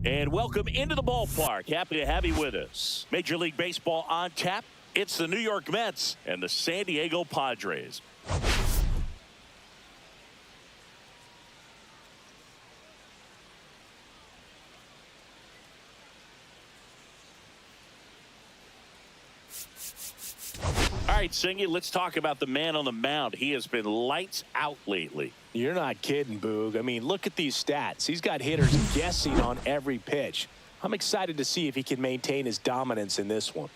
And welcome into the ballpark. Happy to have you with us. Major League Baseball on tap. It's the New York Mets and the San Diego Padres. All right, Singy, let's talk about the man on the mound. He has been lights out lately. You're not kidding, Boog. I mean, look at these stats. He's got hitters guessing on every pitch. I'm excited to see if he can maintain his dominance in this one.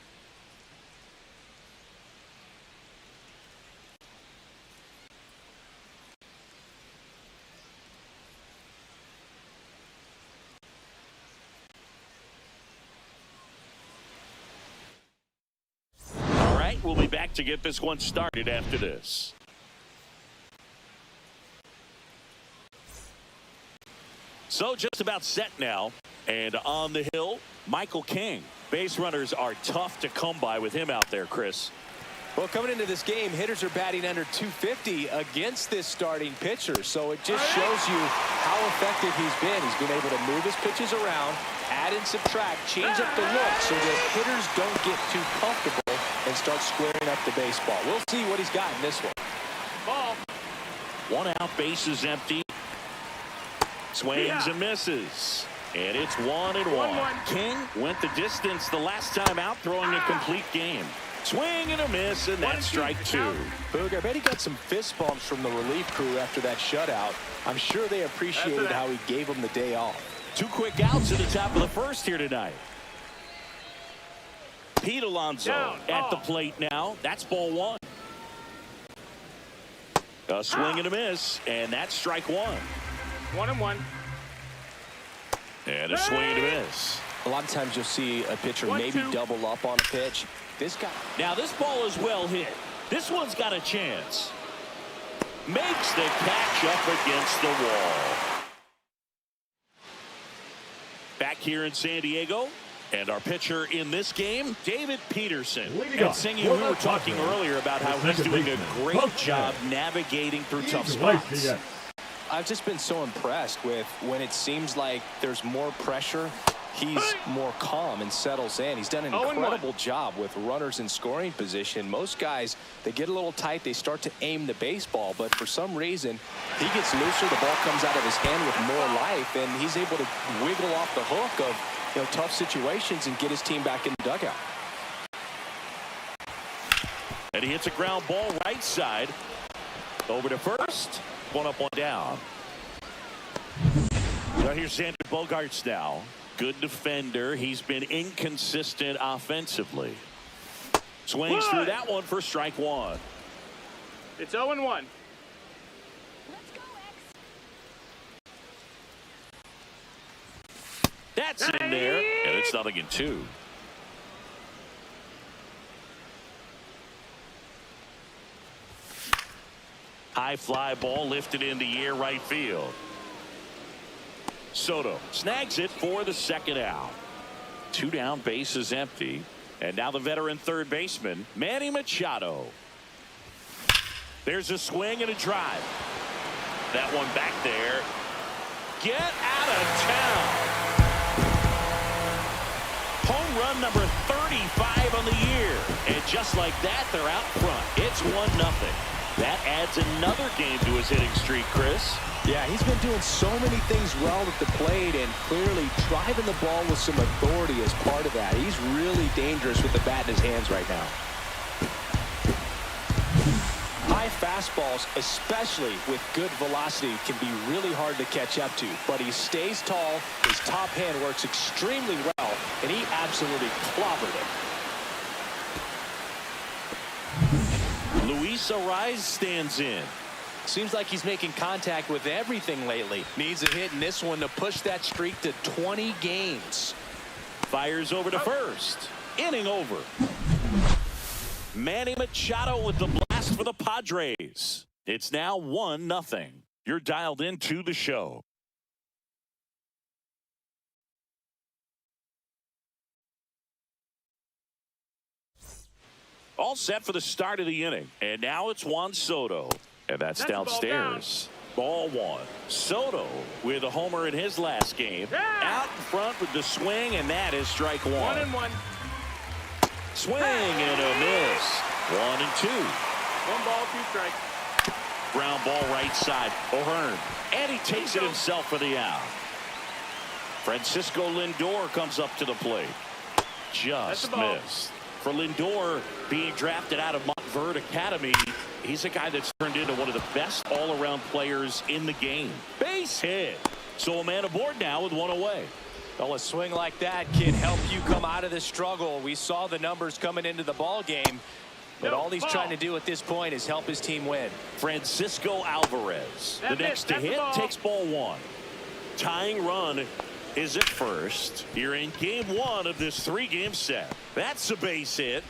All right, we'll be back to get this one started after this. So just about set now, and on the hill, Michael King. Base runners are tough to come by with him out there, Chris. Well, coming into this game, hitters are batting under 250 against this starting pitcher, so it just shows you how effective he's been. He's been able to move his pitches around, add and subtract, change up the look so that hitters don't get too comfortable and start squaring up the baseball. We'll see what he's got in this one. Ball. One out, bases empty. Swings and misses. And it's 1-1. King went the distance the last time out, throwing a complete game. Swing and a miss, and that's strike two. Boog, I bet he got some fist bumps from the relief crew after that shutout. I'm sure they appreciated how he gave them the day off. Two quick outs at the top of the first here tonight. Pete Alonso at the plate now. That's ball one. A swing and a miss, and that's strike one. 1-1. And a swing and a miss. A lot of times you'll see a pitcher maybe double up on a pitch. This guy. Now this ball is well hit. This one's got a chance. Makes the catch up against the wall. Back here in San Diego. And our pitcher in this game, David Peterson. And Singing, we were talking earlier about how he's doing a great job navigating through tough spots. I've just been so impressed with when it seems like there's more pressure, he's more calm and settles in. He's done an incredible job with runners in scoring position. Most guys, they get a little tight, they start to aim the baseball, but for some reason, he gets looser, the ball comes out of his hand with more life, and he's able to wiggle off the hook of tough situations and get his team back in the dugout. And he hits a ground ball right side. Over to first. One up, one down. Now here's Xander Bogaerts now. Good defender. He's been inconsistent offensively. Swings through that one for strike one. It's 0-1. That's in there, and it's 0-2. High fly ball lifted in the air right field. Soto snags it for the second out. Two down, bases empty. And now the veteran third baseman, Manny Machado. There's a swing and a drive. That one back there. Get out of town. Home run number 35 on the year. And just like that, they're out front. It's 1-0. That adds another game to his hitting streak, Chris. Yeah, he's been doing so many things well at the plate and clearly driving the ball with some authority as part of that. He's really dangerous with the bat in his hands right now. High fastballs, especially with good velocity, can be really hard to catch up to. But he stays tall, his top hand works extremely well, and he absolutely clobbered it. Arraez stands in. Seems like he's making contact with everything lately. Needs a hit in this one to push that streak to 20 games. Fires over to first. Inning over. Manny Machado with the blast for the Padres. It's now 1-0. You're dialed into the show. All set for the start of the inning. And now it's Juan Soto. And that's downstairs. Ball one. Soto with a homer in his last game. Out in front with the swing, and that is strike one. 1-1. Swing and a miss. 1-2. 1 ball, 2 strikes. Ground ball right side. O'Hearn. And he takes it himself for the out. Francisco Lindor comes up to the plate. Just missed. For Lindor, being drafted out of Montverde Academy, he's a guy that's turned into one of the best all-around players in the game. Base hit. So a man aboard now with 1 away. Well, a swing like that can help you come out of the struggle. We saw the numbers coming into the ball game, but all he's trying to do at this point is help his team win. Francisco Alvarez, the next to hit, takes ball 1. Tying run is at first. You're in game 1 of this 3-game set. That's a base hit.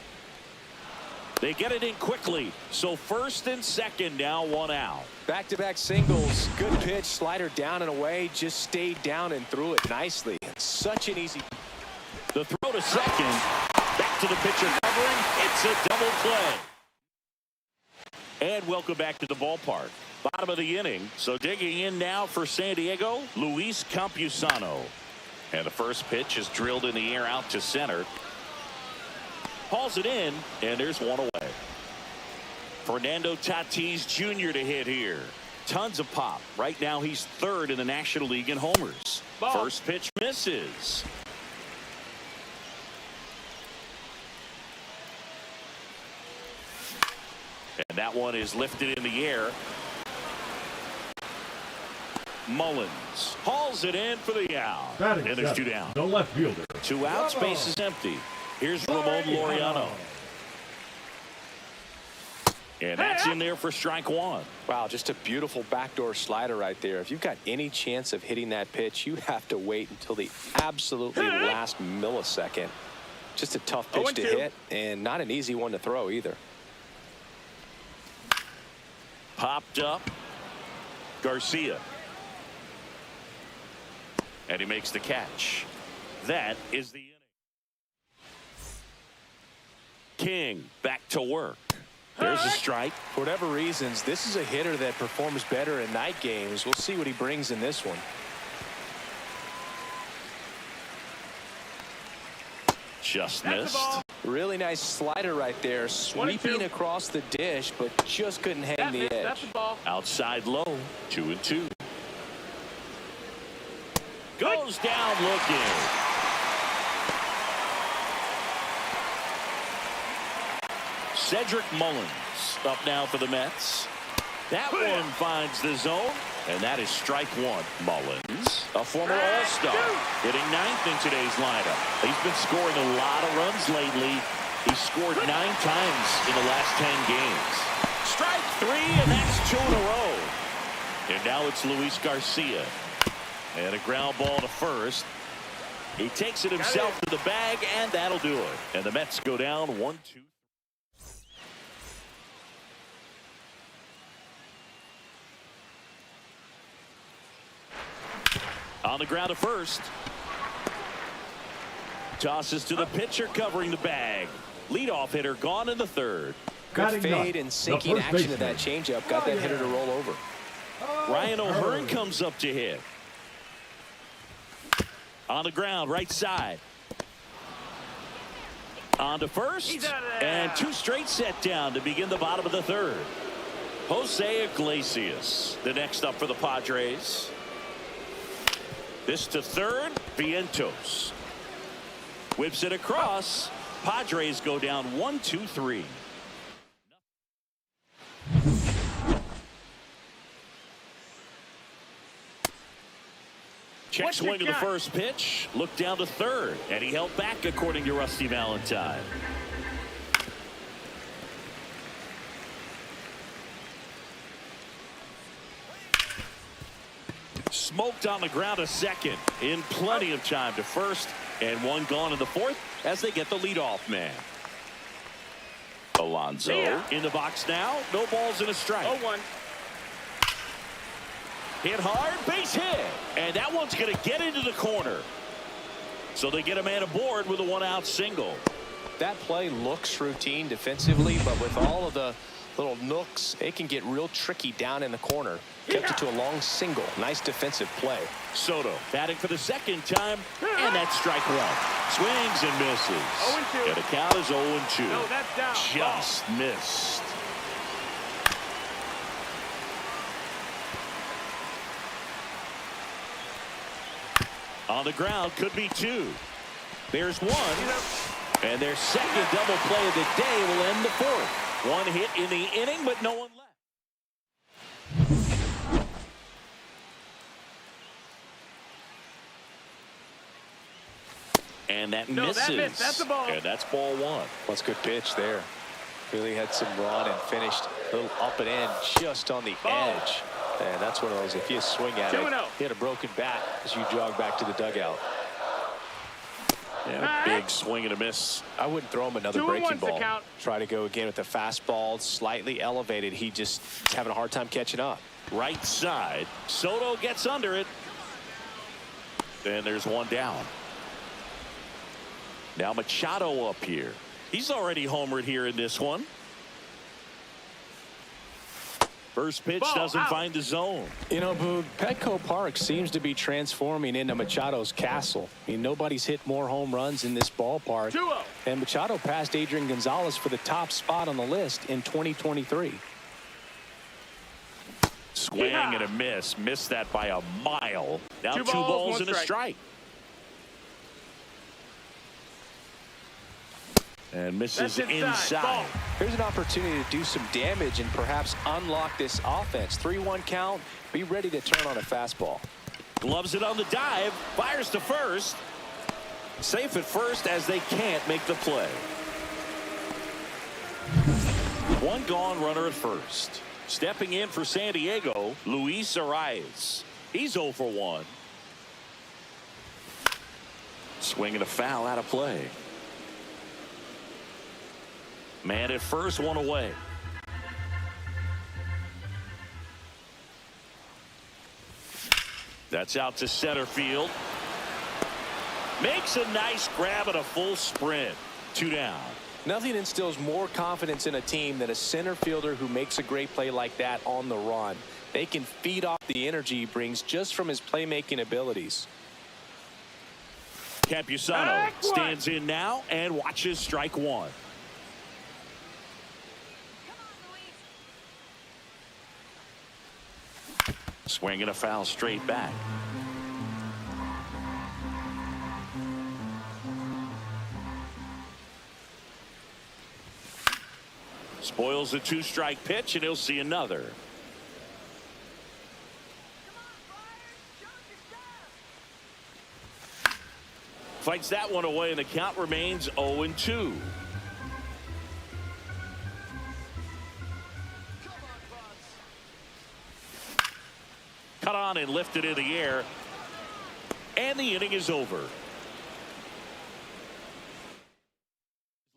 They get it in quickly. So first and second, now 1 out. Back-to-back singles. Good pitch. Slider down and away. Just stayed down and threw it nicely. Such an easy. The throw to second. Back to the pitcher covering. It's a double play. And welcome back to the ballpark. Bottom of the inning. So digging in now for San Diego, Luis Campusano. And the first pitch is drilled in the air out to center. Hauls it in, and there's 1 away. Fernando Tatis Jr. to hit here. Tons of pop. Right now he's 3rd in the National League in homers. Ball. First pitch misses. And that one is lifted in the air. Mullins hauls it in for the out. And there's 2 down. The left fielder. 2 outs, base is empty. Here's Ramon Laureano. And that's in there for strike 1. Wow, just a beautiful backdoor slider right there. If you've got any chance of hitting that pitch, you have to wait until the absolutely last millisecond. Just a tough pitch to hit, and not an easy one to throw either. Popped up. Garcia. And he makes the catch. That is the inning. King back to work. There's a strike. For whatever reasons, this is a hitter that performs better in night games. We'll see what he brings in this one. Just missed. Really nice slider right there. Sweeping across the dish, but just couldn't hang the edge. That's the ball. Outside low. 2-2. Goes down looking. Cedric Mullins up now for the Mets. That one finds the zone, and that is strike 1. Mullins, a former All-Star, hitting 9th in today's lineup. He's been scoring a lot of runs lately. He scored 9 times in the last 10 games. Strike 3, and that's 2 in a row. And now it's Luis Garcia. And a ground ball to first. He takes it himself to the bag, and that'll do it. And the Mets go down 1-2. On the ground to first. Tosses to the pitcher covering the bag. Leadoff hitter gone in the 3rd. Good fade and sinking action of that changeup. Got that hitter to roll over. Ryan O'Hearn comes up to hit. On the ground, right side. On to first. And 2 straight set down to begin the bottom of the 3rd. Jose Iglesias, the next up for the Padres. This to 3rd, Vientos. Whips it across. Padres go down 1-2-3. Check swing to the first pitch. Look down to 3rd. And he held back according to Rusty Valentine. Smoked on the ground to 2nd. In plenty of time to 1st. And 1 gone in the 4th as they get the leadoff man. Alonso in the box now. No balls and a strike. 0-1. Hit hard, base hit. And that one's going to get into the corner. So they get a man aboard with a 1-out single. That play looks routine defensively, but with all of the Little nooks. It can get real tricky down in the corner. Kept it to a long single. Nice defensive play. Soto batting for the second time, and that's strike one. Swings and misses. 0-2. And the count is 0-2. No, that's down. Just missed. On the ground, could be two. There's one. And their second double play of the day will end the fourth. One hit in the inning, but no one left. And that misses. That's a ball. And that's ball one. That's a good pitch there. Really had some run and finished a little up and in just on the edge. And that's one of those, if you swing at it, you had a broken bat as you jog back to the dugout. Yeah, big swing and a miss. I wouldn't throw him another breaking ball. Try to go again with the fastball, slightly elevated. He just is having a hard time catching up. Right side. Soto gets under it. And there's one down. Now Machado up here. He's already homered here in this one. First pitch doesn't find the zone. You know, Boog, Petco Park seems to be transforming into Machado's castle. I mean, nobody's hit more home runs in this ballpark. 2-0. And Machado passed Adrian Gonzalez for the top spot on the list in 2023. Swing and a miss. Missed that by a mile. Now two balls and a strike. And misses inside. Here's an opportunity to do some damage and perhaps unlock this offense. 3-1 count. Be ready to turn on a fastball. Gloves it on the dive. Fires to first. Safe at first as they can't make the play. One gone runner at first. Stepping in for San Diego, Luis Arraez. He's 0 for 1. Swinging a foul out of play. Man at first, one away. That's out to center field. Makes a nice grab and a full sprint. 2 down. Nothing instills more confidence in a team than a center fielder who makes a great play like that on the run. They can feed off the energy he brings just from his playmaking abilities. Campusano stands in now and watches strike one. Swinging a foul straight back. Spoils a 2-strike pitch, and he'll see another. Fights that one away, and the count remains 0-2. Cut on and lifted in the air, and the inning is over.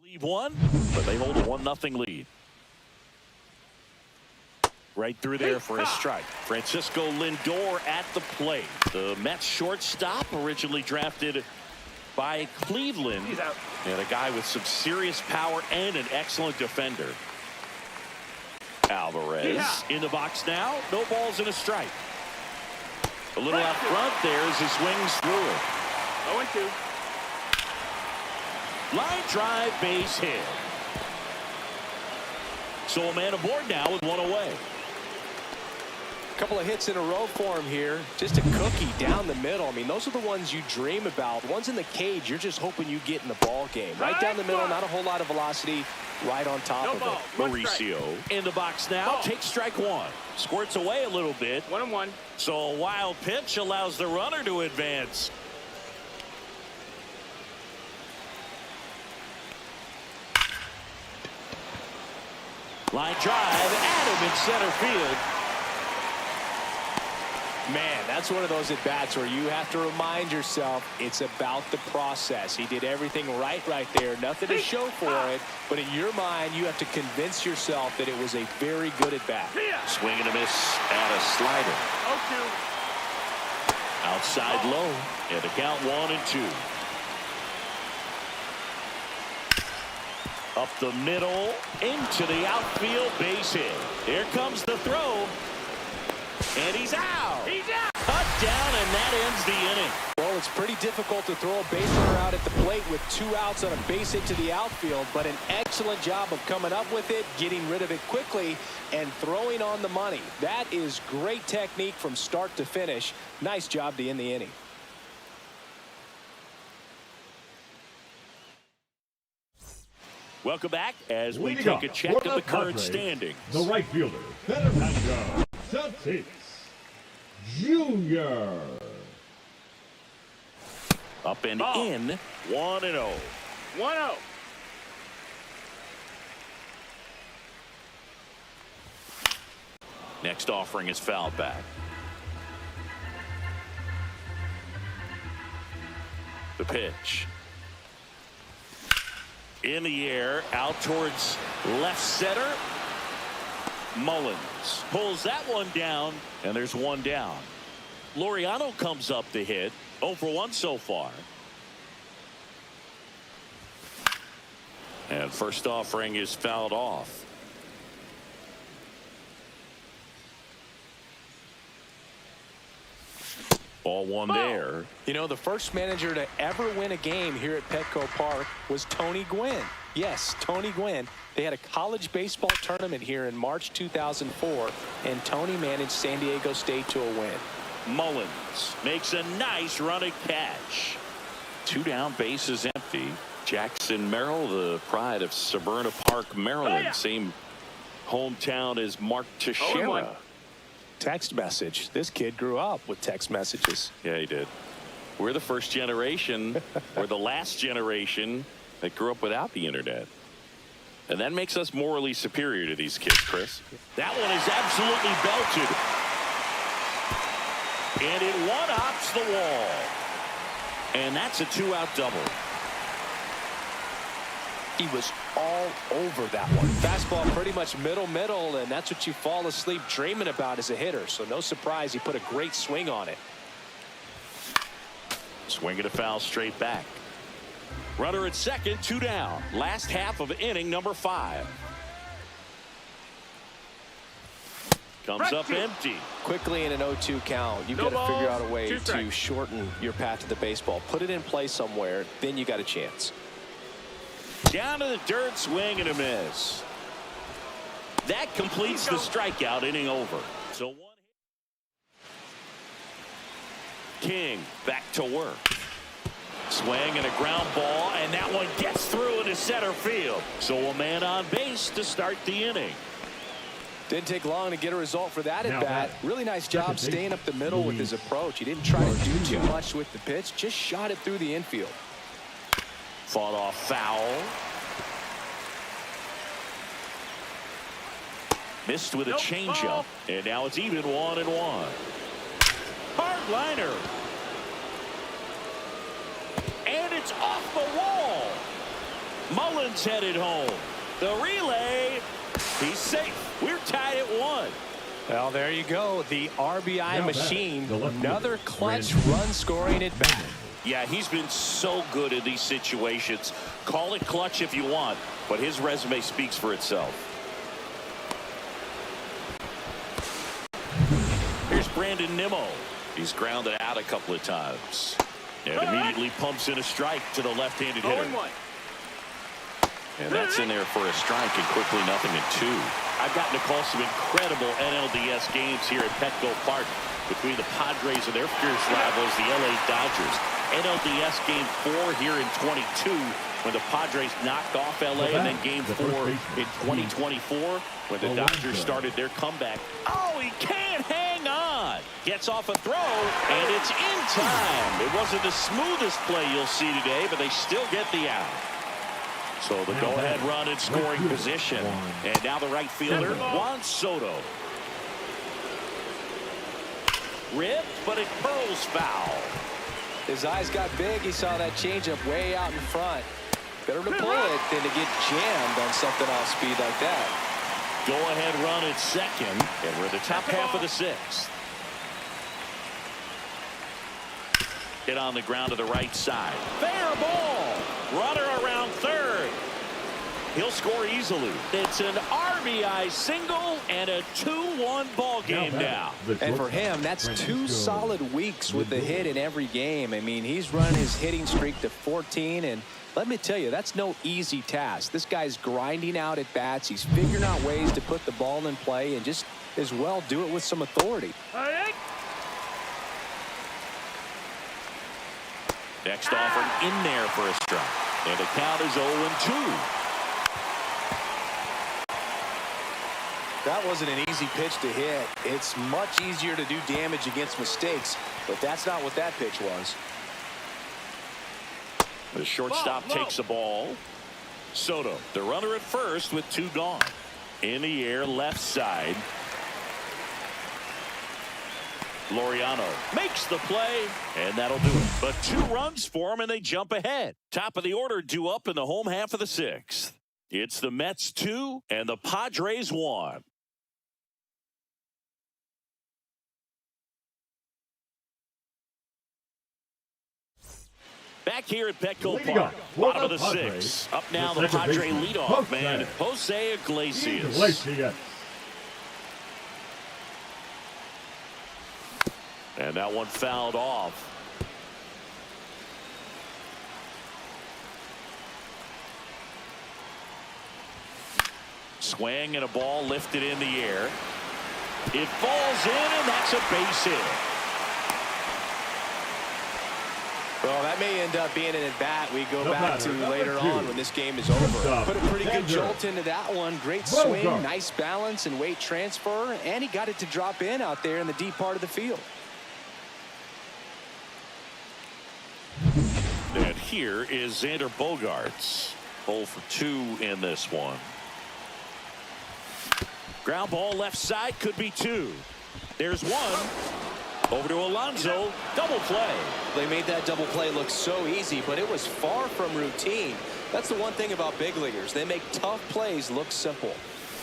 Leave one, but they hold a 1-0 lead. Right through there for a strike. Francisco Lindor at the plate. The Mets shortstop, originally drafted by Cleveland, and a guy with some serious power and an excellent defender. Alvarez in the box now. No balls and a strike. A little out front there as he swings through it. 0-2. Line drive, base hit. So a man aboard now with one away. Couple of hits in a row for him here. Just a cookie down the middle. I mean, those are the ones you dream about. The ones in the cage, you're just hoping you get in the ball game. Right down the middle, not a whole lot of velocity. Right on top of it. Mauricio in the box now. Takes strike one. Squirts away a little bit. 1-1. So a wild pitch allows the runner to advance. Line drive, Adam in center field. Man, that's one of those at-bats where you have to remind yourself it's about the process. He did everything right there. Nothing to show for it. But in your mind, you have to convince yourself that it was a very good at-bat. Swing and a miss at a slider. 0-2. Outside low. And the count 1-2. Up the middle, into the outfield, base hit. Here comes the throw. And he's out. He's out. Cut down, and that ends the inning. Well, it's pretty difficult to throw a base runner out at the plate with 2 outs on a base hit to the outfield, but an excellent job of coming up with it, getting rid of it quickly, and throwing on the money. That is great technique from start to finish. Nice job to end the inning. Welcome back as we take a check of the current standings. The right fielder, Fernando Tatis Jr. Up and in, 1-0. 1-0. Next offering is fouled back. The pitch. In the air, out towards left center. Mullins pulls that one down, and there's one down. Laureano comes up to hit. 0 for 1 so far. And first offering is fouled off. Ball one there. You know, the first manager to ever win a game here at Petco Park was Tony Gwynn. Yes, Tony Gwynn. They had a college baseball tournament here in March 2004, and Tony managed San Diego State to a win. Mullins makes a nice running catch. 2 down, bases empty. Jackson Merrill, the pride of Severna Park, Maryland. Same hometown as Mark Teixeira. Text message. This kid grew up with text messages. Yeah, he did. We're the first generation, or the last generation, that grew up without the internet. And that makes us morally superior to these kids, Chris. That one is absolutely belted. And it one-hops the wall. And that's a 2-out double. He was all over that one. Fastball pretty much middle, and that's what you fall asleep dreaming about as a hitter. So no surprise he put a great swing on it. Swing and a foul straight back. Runner at second, 2 down. Last half of inning number 5. Comes up empty. Quickly in an 0-2 count, you've got to figure out a way to shorten your path to the baseball. Put it in play somewhere, then you got a chance. Down to the dirt, swing and a miss. That completes the strikeout, inning over. So 1 hit. King back to work. Swing and a ground ball, and that one gets through into center field. So a man on base to start the inning. Didn't take long to get a result for that at bat. Really nice job staying up the middle with his approach. He didn't try to do too much with the pitch, just shot it through the infield. Fought off foul. Missed with a changeup, and now it's even 1-1. Hard liner. And it's off the wall. Mullins headed home. The relay. He's safe. We're tied at 1. Well, there you go. The RBI machine. Another clutch run scoring at bat. Yeah, he's been so good in these situations. Call it clutch if you want, but his resume speaks for itself. Here's Brandon Nimmo. He's grounded out a couple of times. And immediately pumps in a strike to the left-handed hitter. 0-1. And that's in there for a strike, and quickly 0-2. I've gotten to call some incredible NLDS games here at Petco Park between the Padres and their fierce rivals, the LA Dodgers. NLDS Game 4 here in 22 when the Padres knocked off LA, and then Game 4 in 2024 when the Dodgers started their comeback. Oh, he can't hang on. Gets off a throw, and it's in time. It wasn't the smoothest play you'll see today, but they still get the out. So the go-ahead run in scoring position. And now the right fielder, Juan Soto. Ripped, but it curls foul. His eyes got big. He saw that changeup way out in front. Better to pull it than to get jammed on something off speed like that. Go-ahead run at second, and we're in the top half of the 6th. Hit on the ground to the right side. Fair ball. Runner around third. He'll score easily. It's an RBI single and a 2-1 ball game now. And for him, that's 2 solid weeks with a hit in every game. I mean, he's run his hitting streak to 14, and let me tell you, that's no easy task. This guy's grinding out at bats. He's figuring out ways to put the ball in play and just as well do it with some authority. Next offering in there for a strike. And the count is 0-2. That wasn't an easy pitch to hit. It's much easier to do damage against mistakes, but that's not what that pitch was. The shortstop takes the ball. Soto, the runner at first with 2 gone. In the air, left side. Laureano makes the play, and that'll do it. But 2 runs for him, and they jump ahead. Top of the order due up in the home half of the 6th. It's the Mets 2 and the Padres 1. Back here at Petco Park, bottom of the 6th. Up now the Padre leadoff man, Jose Iglesias. And that one fouled off. Swing and a ball lifted in the air. It falls in, and that's a base hit. Well, that may end up being an at-bat we go back to later on when this game is over. Put a pretty good jolt into that one. Great swing, nice balance and weight transfer, and he got it to drop in out there in the deep part of the field. And here is Xander Bogaerts. 0 for 2 in this one. Ground ball left side, could be 2. There's 1. Over to Alonso, double play. They made that double play look so easy, but it was far from routine. That's the one thing about big leaguers. They make tough plays look simple.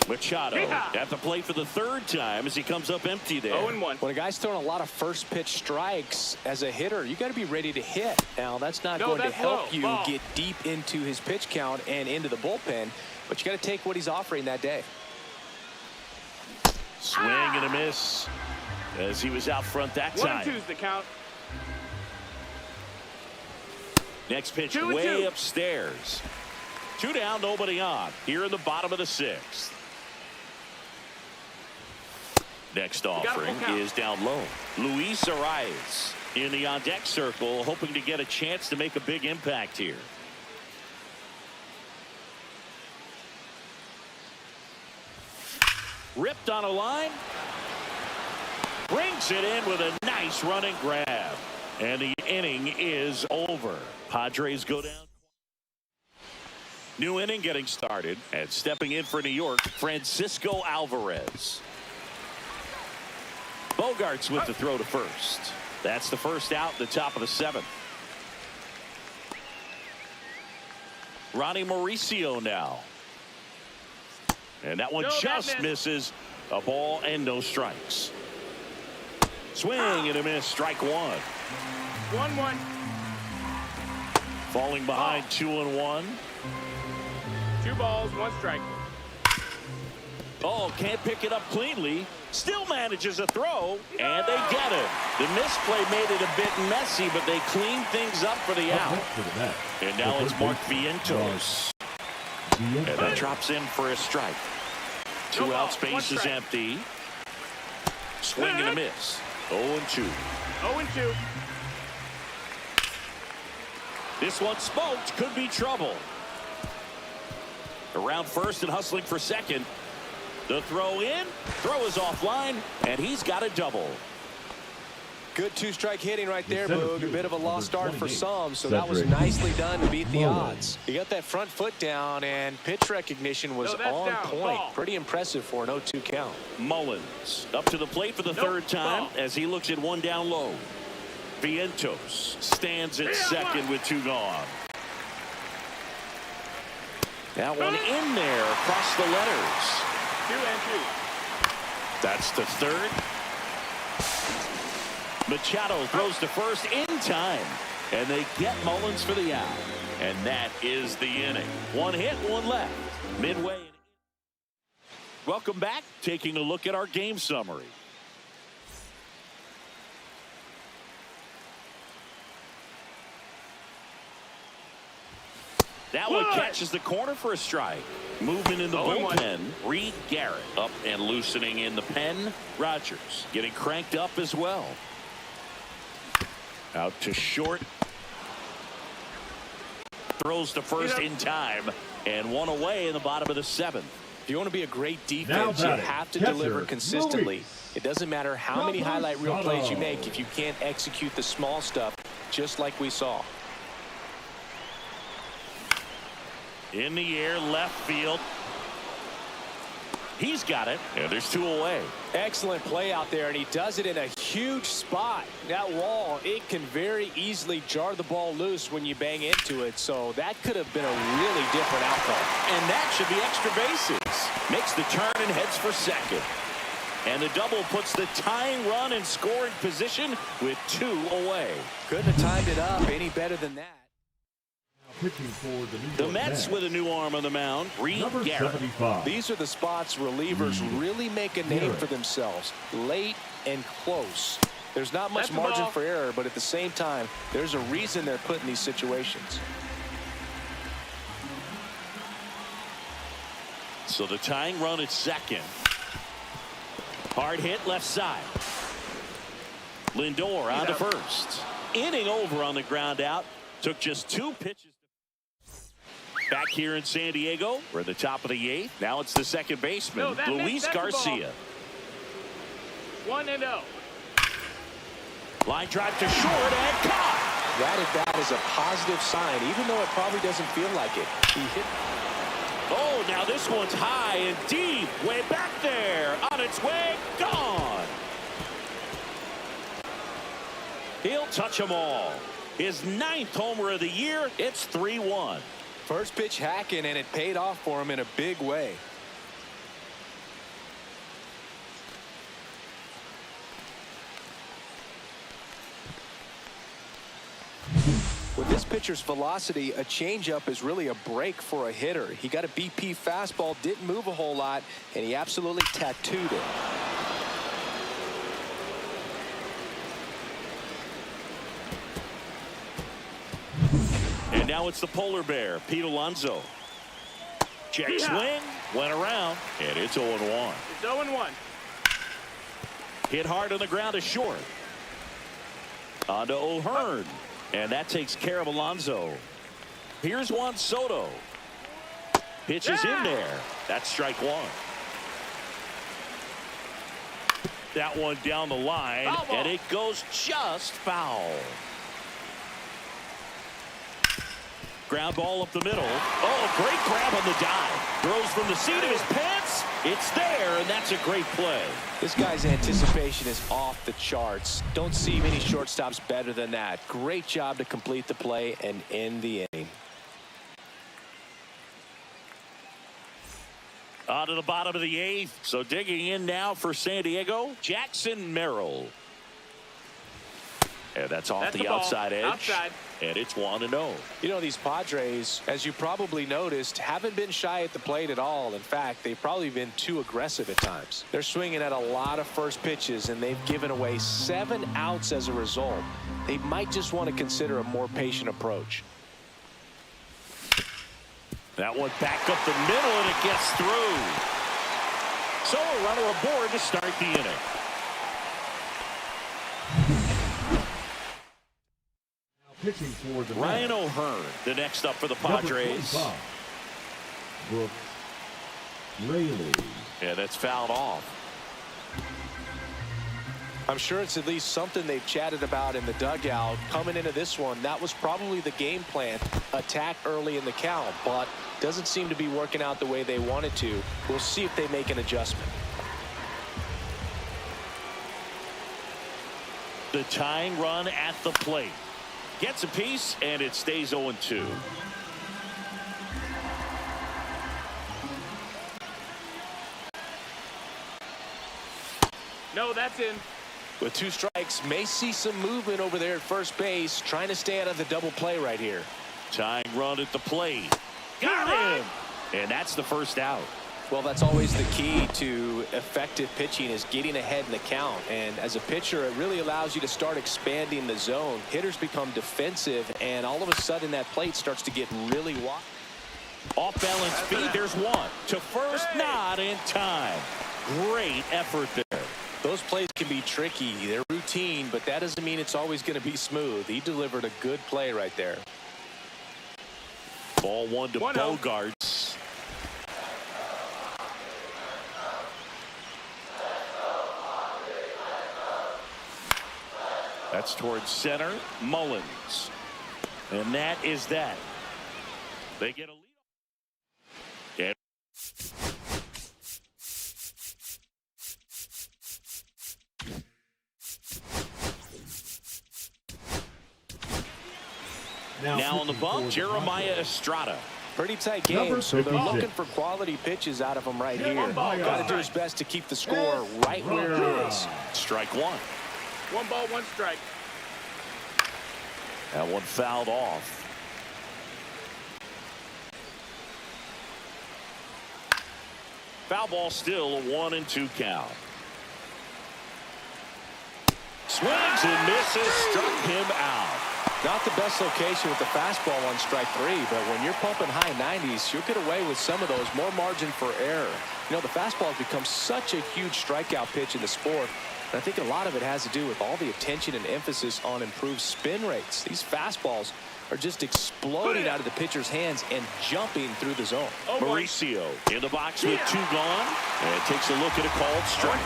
Machado at the plate for the 3rd time as he comes up empty there. 0-1. When a guy's throwing a lot of first pitch strikes as a hitter, you got to be ready to hit. Now, that's not going to help you get deep into his pitch count and into the bullpen, but you got to take what he's offering that day. Swing and a miss as he was out front that time. 1-2's the count. Next pitch way upstairs. 2 down, nobody on. Here in the bottom of the 6th. Next offering is down low. Luis Arraez in the on-deck circle, hoping to get a chance to make a big impact here. Ripped on a line. Brings it in with a nice running grab. And the inning is over. Padres go down. New inning getting started. And stepping in for New York, Francisco Alvarez. Bogaerts with the throw to first. That's the first out at the top of the 7th. Ronnie Mauricio now. And that one just misses. A ball and no strikes. Swing and a miss. Strike 1. 1-1. Falling behind 2-1. 2 balls, 1 strike. Oh, can't pick it up cleanly. Still manages a throw, and they get it. The misplay made it a bit messy, but they clean things up for the out. And now it's Mark Vientos. And that drops in for a strike. 2 outs, base is empty. Swing and a miss. 0-2. 0-2. This one smoked. Could be trouble. Around first and hustling for second. The throw in. Throw is offline, and he's got a double. Good 2-strike hitting right there, Boog. A bit of a lost start for some, so that was nicely done to beat the odds. He got that front foot down, and pitch recognition was on point. Pretty impressive for an 0-2 count. Mullins up to the plate for the 3rd time as he looks at 1 down low. Vientos stands at second with 2 gone. That one in there across the letters. 2-2. That's the 3rd. Machado throws to first in time, and they get Mullins for the out. And that is the inning. 1 hit, 1 left. Midway. Welcome back. Taking a look at our game summary. That one catches the corner for a strike. Movement in the bullpen. Reed Garrett up and loosening in the pen. Rogers getting cranked up as well. Out to short. Throws to first in time. And one away in the bottom of the 7th. If you want to be a great defense, you have to deliver consistently. It doesn't matter how many highlight reel plays you make if you can't execute the small stuff, just like we saw. In the air, left field. He's got it, and there's 2 away. Excellent play out there, and he does it in a huge spot. That wall, it can very easily jar the ball loose when you bang into it, so that could have been a really different outcome. And that should be extra bases. Makes the turn and heads for second. And the double puts the tying run in scoring position with 2 away. Couldn't have timed it up any better than that. Pitching for the Mets with a new arm on the mound. Reed Garrett. 75. These are the spots relievers really make a name for themselves. Late and close. There's not much margin for error, but at the same time, there's a reason they're put in these situations. So the tying run at second. Hard hit left side. Lindor on to first. Inning over on the ground out. Took just 2 pitches. Back here in San Diego, we're at the top of the 8th. Now it's the second baseman, Luis Garcia. 1-0. Line drive to short and caught. That at bat is a positive sign, even though it probably doesn't feel like it. He hit. Oh, now this one's high and deep, way back there, on its way, gone. He'll touch them all. His 9th homer of the year. It's 3-1. First pitch hacking, and it paid off for him in a big way. With this pitcher's velocity, a changeup is really a break for a hitter. He got a BP fastball, didn't move a whole lot, and he absolutely tattooed it. And now it's the polar bear, Pete Alonso. Check swing, went around, and it's 0-1. It's 0-1. Hit hard on the ground to short. On to O'Hearn, and that takes care of Alonso. Here's Juan Soto. Pitches in there. That's strike 1. That one down the line, and it goes just foul. Ground ball up the middle. Oh, great grab on the dive. Throws from the seat of his pants. It's there, and that's a great play. This guy's anticipation is off the charts. Don't see many shortstops better than that. Great job to complete the play and end the inning. On to the bottom of the 8th. So digging in now for San Diego, Jackson Merrill. And that's off the outside edge. Outside. And it's 1-0. You know, these Padres, as you probably noticed, haven't been shy at the plate at all. In fact, they've probably been too aggressive at times. They're swinging at a lot of first pitches, and they've given away 7 outs as a result. They might just want to consider a more patient approach. That one back up the middle, and it gets through. So a runner aboard to start the inning. Pitching for the Ryan O'Hearn, the next up for the Padres. Brooks Raley. Yeah, that's fouled off. I'm sure it's at least something they've chatted about in the dugout. Coming into this one, that was probably the game plan. Attack early in the count, but doesn't seem to be working out the way they wanted to. We'll see if they make an adjustment. The tying run at the plate. Gets a piece, and it stays 0-2. No, that's in. With 2 strikes, may see some movement over there at first base, trying to stay out of the double play right here. Tying run at the plate. Got him! And that's the first out. Well, that's always the key to effective pitching, is getting ahead in the count. And as a pitcher, it really allows you to start expanding the zone. Hitters become defensive, and all of a sudden that plate starts to get really wide. Off balance feed. There's one to first, not in time. Great effort there. Those plays can be tricky. They're routine, but that doesn't mean it's always going to be smooth. He delivered a good play right there. Ball one to Bogaerts. That's towards center. Mullins. And that is that. They get a lead. Yeah. Now on the bump, Jeremiah Estrada. Pretty tight game, so they're looking for quality pitches out of him right here. Got to do his best to keep the score right where it is. Strike one. 1 ball, 1 strike. That one fouled off. Foul ball, still a 1-2 count. Swings and misses, struck him out. Not the best location with the fastball on strike 3, but when you're pumping high 90s, you'll get away with some of those. More margin for error. You know, the fastball has become such a huge strikeout pitch in the sport. And I think a lot of it has to do with all the attention and emphasis on improved spin rates. These fastballs are just exploding out of the pitcher's hands and jumping through the zone. Mauricio in the box with 2 gone, and takes a look at a called strike.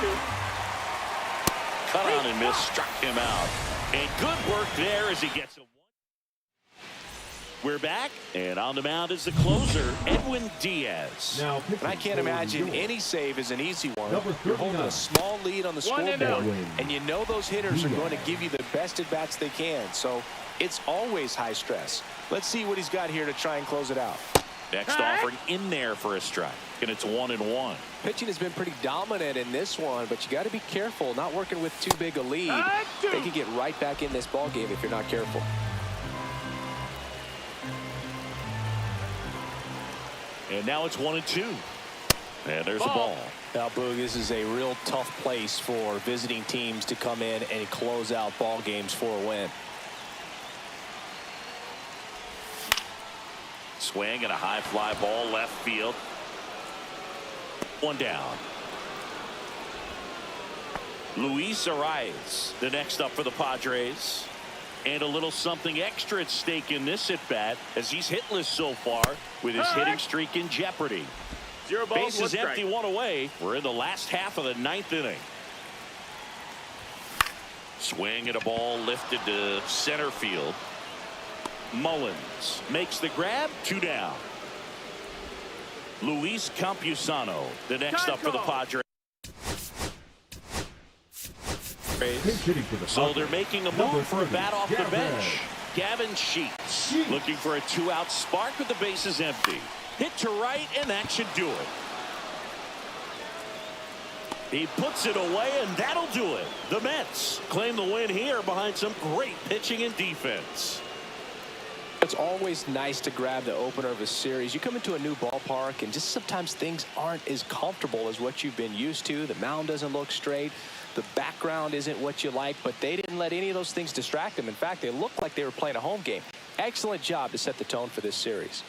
Cut on and miss, struck him out. And good work there as he gets a 1. We're back, and on the mound is the closer, Edwin Diaz. Now, and I can't imagine any save is an easy one. You're holding a small lead on the 1 and scoreboard, out. and you know those hitters are going to give you the best at-bats they can. So it's always high stress. Let's see what he's got here to try and close it out. Next offering in there for a strike, and it's 1-1. Pitching has been pretty dominant in this one, but you got to be careful not working with too big a lead. They can get right back in this ball game if you're not careful. And now it's 1-2. And there's a ball. Now, Boog, this is a real tough place for visiting teams to come in and close out ball games for a win. Swing and a high fly ball left field. 1 down. Luis Arraez, the next up for the Padres. And a little something extra at stake in this at-bat, as he's hitless so far with his hitting streak in jeopardy. 0 balls, Bases 1 empty, strike. 1 away. We're in the last half of the 9th inning. Swing and a ball lifted to center field. Mullins makes the grab, 2 down. Luis Campusano, the next up for the Padres. So they're making a move for a bat off the bench. Gavin Sheets looking for a 2-out spark with the bases empty. Hit to right, and that should do it. He puts it away, and that'll do it. The Mets claim the win here behind some great pitching and defense. It's always nice to grab the opener of a series. You come into a new ballpark, and just sometimes things aren't as comfortable as what you've been used to. The mound doesn't look straight. The background isn't what you like, but they didn't let any of those things distract them. In fact, they looked like they were playing a home game. Excellent job to set the tone for this series.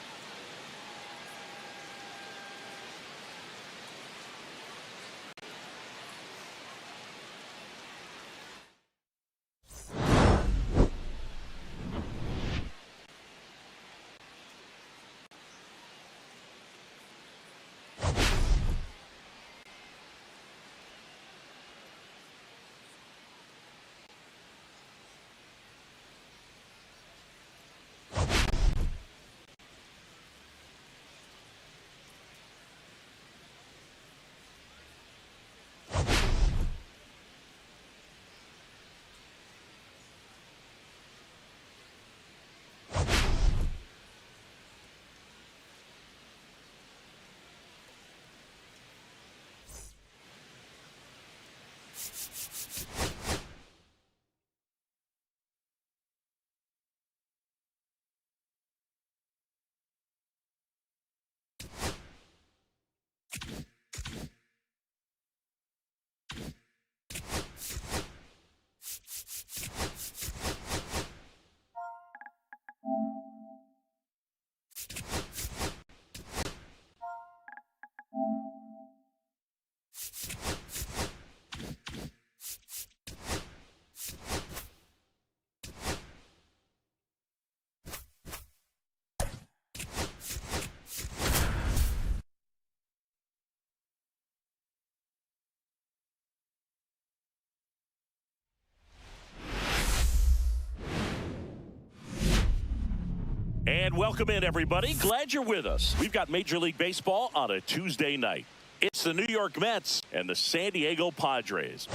And welcome in, everybody. Glad you're with us. We've got Major League Baseball on a Tuesday night. It's the New York Mets and the San Diego Padres.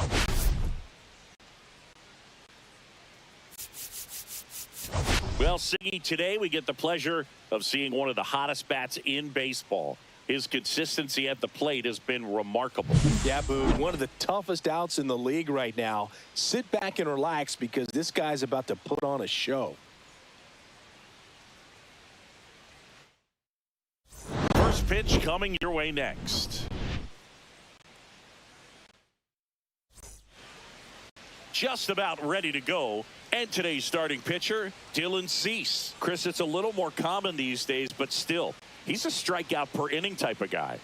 Well, Siggy, today we get the pleasure of seeing one of the hottest bats in baseball. His consistency at the plate has been remarkable. Yeah, Boo, one of the toughest outs in the league right now. Sit back and relax because this guy's about to put on a show. First pitch coming your way next. Just about ready to go. And today's starting pitcher, Dylan Cease. Chris, it's a little more common these days, but still, he's a strikeout per inning type of guy.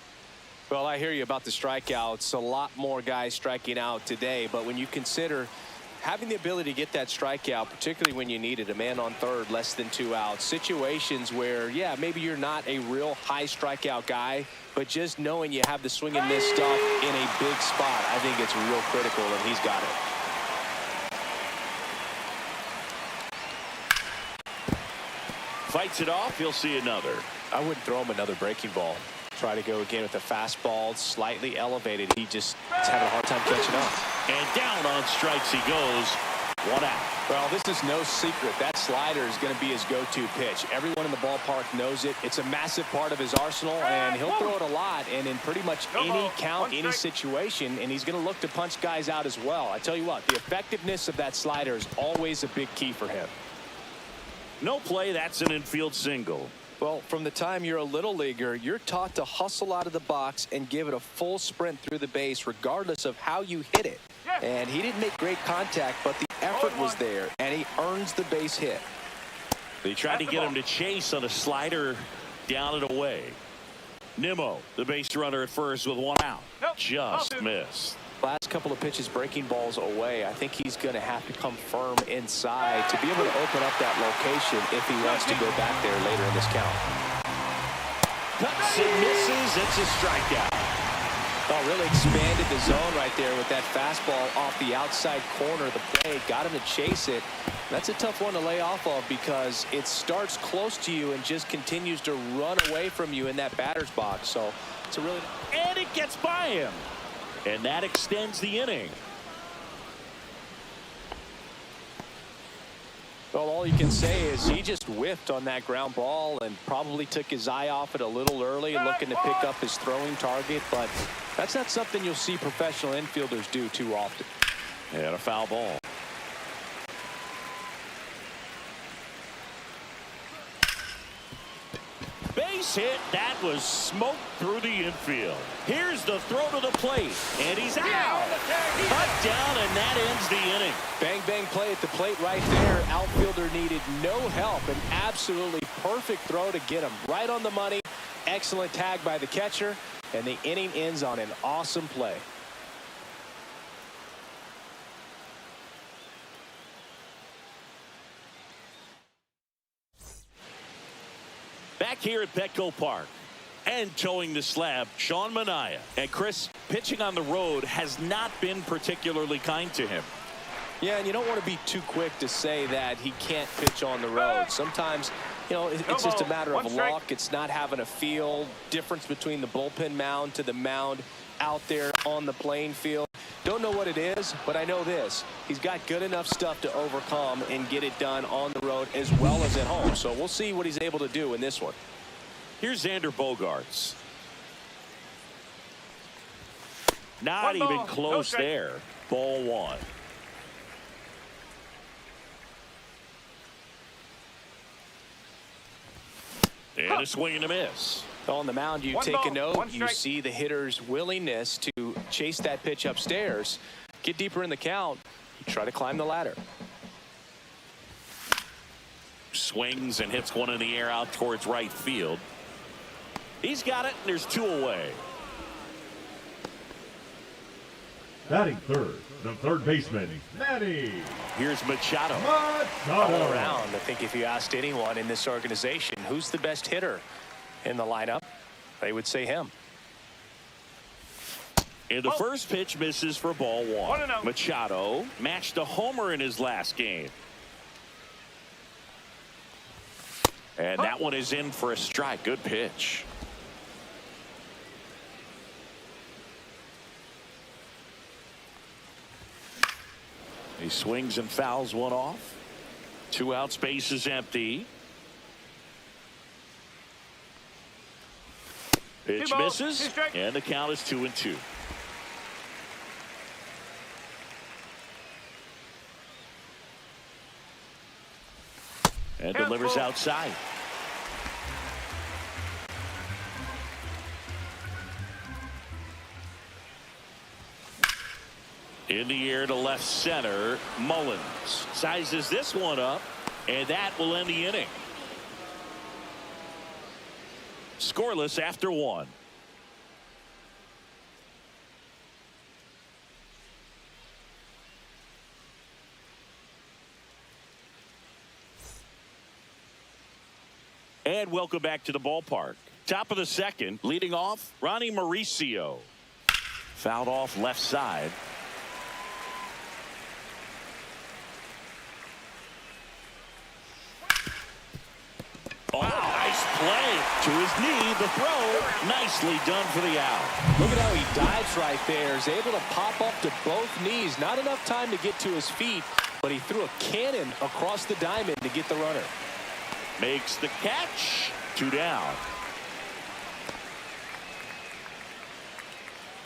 Well, I hear you about the strikeouts. A lot more guys striking out today, but when you consider having the ability to get that strikeout, particularly when you need it, a man on third, less than 2 outs, situations where, yeah, maybe you're not a real high strikeout guy, but just knowing you have the swing and miss stuff in a big spot, I think it's real critical, and he's got it. Fights it off. He'll see another. I wouldn't throw him another breaking ball. Try to go again with the fastball, slightly elevated. He just is having a hard time catching up. And down on strikes he goes. 1 out. Well, this is no secret. That slider is going to be his go-to pitch. Everyone in the ballpark knows it. It's a massive part of his arsenal, and he'll throw it a lot and in pretty much any count, any situation, and he's going to look to punch guys out as well. I tell you what, the effectiveness of that slider is always a big key for him. No play. That's an infield single. Well, from the time you're a little leaguer, you're taught to hustle out of the box and give it a full sprint through the base regardless of how you hit it. And he didn't make great contact, but the effort was there, and he earns the base hit. They tried to get him to chase on a slider down and away. Nimmo, the base runner at first with 1 out. Just missed. Last couple of pitches breaking balls away. I think he's going to have to come firm inside to be able to open up that location if he wants to go back there later in this count. Cuts and misses. It's a strikeout. Oh, really expanded the zone right there with that fastball off the outside corner of the plate. Got him to chase it. That's a tough one to lay off of because it starts close to you and just continues to run away from you in that batter's box. So it's a really... And it gets by him. And that extends the inning. Well, all you can say is he just whiffed on that ground ball and probably took his eye off it a little early, looking to pick up his throwing target. But that's not something you'll see professional infielders do too often. And a foul ball. Base hit. That was smoke through the infield. Here's the throw to the plate. And he's out. Cut down, and that ends the inning. Bang, bang play at the plate right there. Outfielder needed no help. An absolutely perfect throw to get him right on the money. Excellent tag by the catcher. And the inning ends on an awesome play. Back here at Petco Park and towing the slab, Sean Manaea. And Chris, pitching on the road has not been particularly kind to him. Yeah, and you don't want to be too quick to say that he can't pitch on the road. Sometimes, you know, it's just a matter of luck. It's not having a feel. Difference between the bullpen mound to the mound out there on the playing field. Don't know what it is, but I know this. He's got good enough stuff to overcome and get it done on the road as well as at home. So we'll see what he's able to do in this one. Here's Xander Bogaerts. Not even close there. Ball 1. And a swing and a miss. On the mound, you take a note. You see the hitter's willingness to chase that pitch upstairs, get deeper in the count, try to climb the ladder. Swings and hits one in the air out towards right field. He's got it, and there's 2 away. Batting third, the third baseman, Manny. Here's Machado. All around, I think if you asked anyone in this organization who's the best hitter in the lineup, they would say him. And the first pitch misses for ball 1. Machado matched a homer in his last game. And that one is in for a strike. Good pitch. He swings and fouls one off. 2 outs, base is empty. Pitch misses, and the count is 2-2. And delivers outside. In the air to left center, Mullins sizes this one up, and that will end the inning. Scoreless after 1. And welcome back to the ballpark. Top of the second, leading off, Ronnie Mauricio. Fouled off left side. Oh, nice play to his knee. The throw, nicely done for the out. Look at how he dives right there. He's able to pop up to both knees. Not enough time to get to his feet, but he threw a cannon across the diamond to get the runner. Makes the catch. 2 down.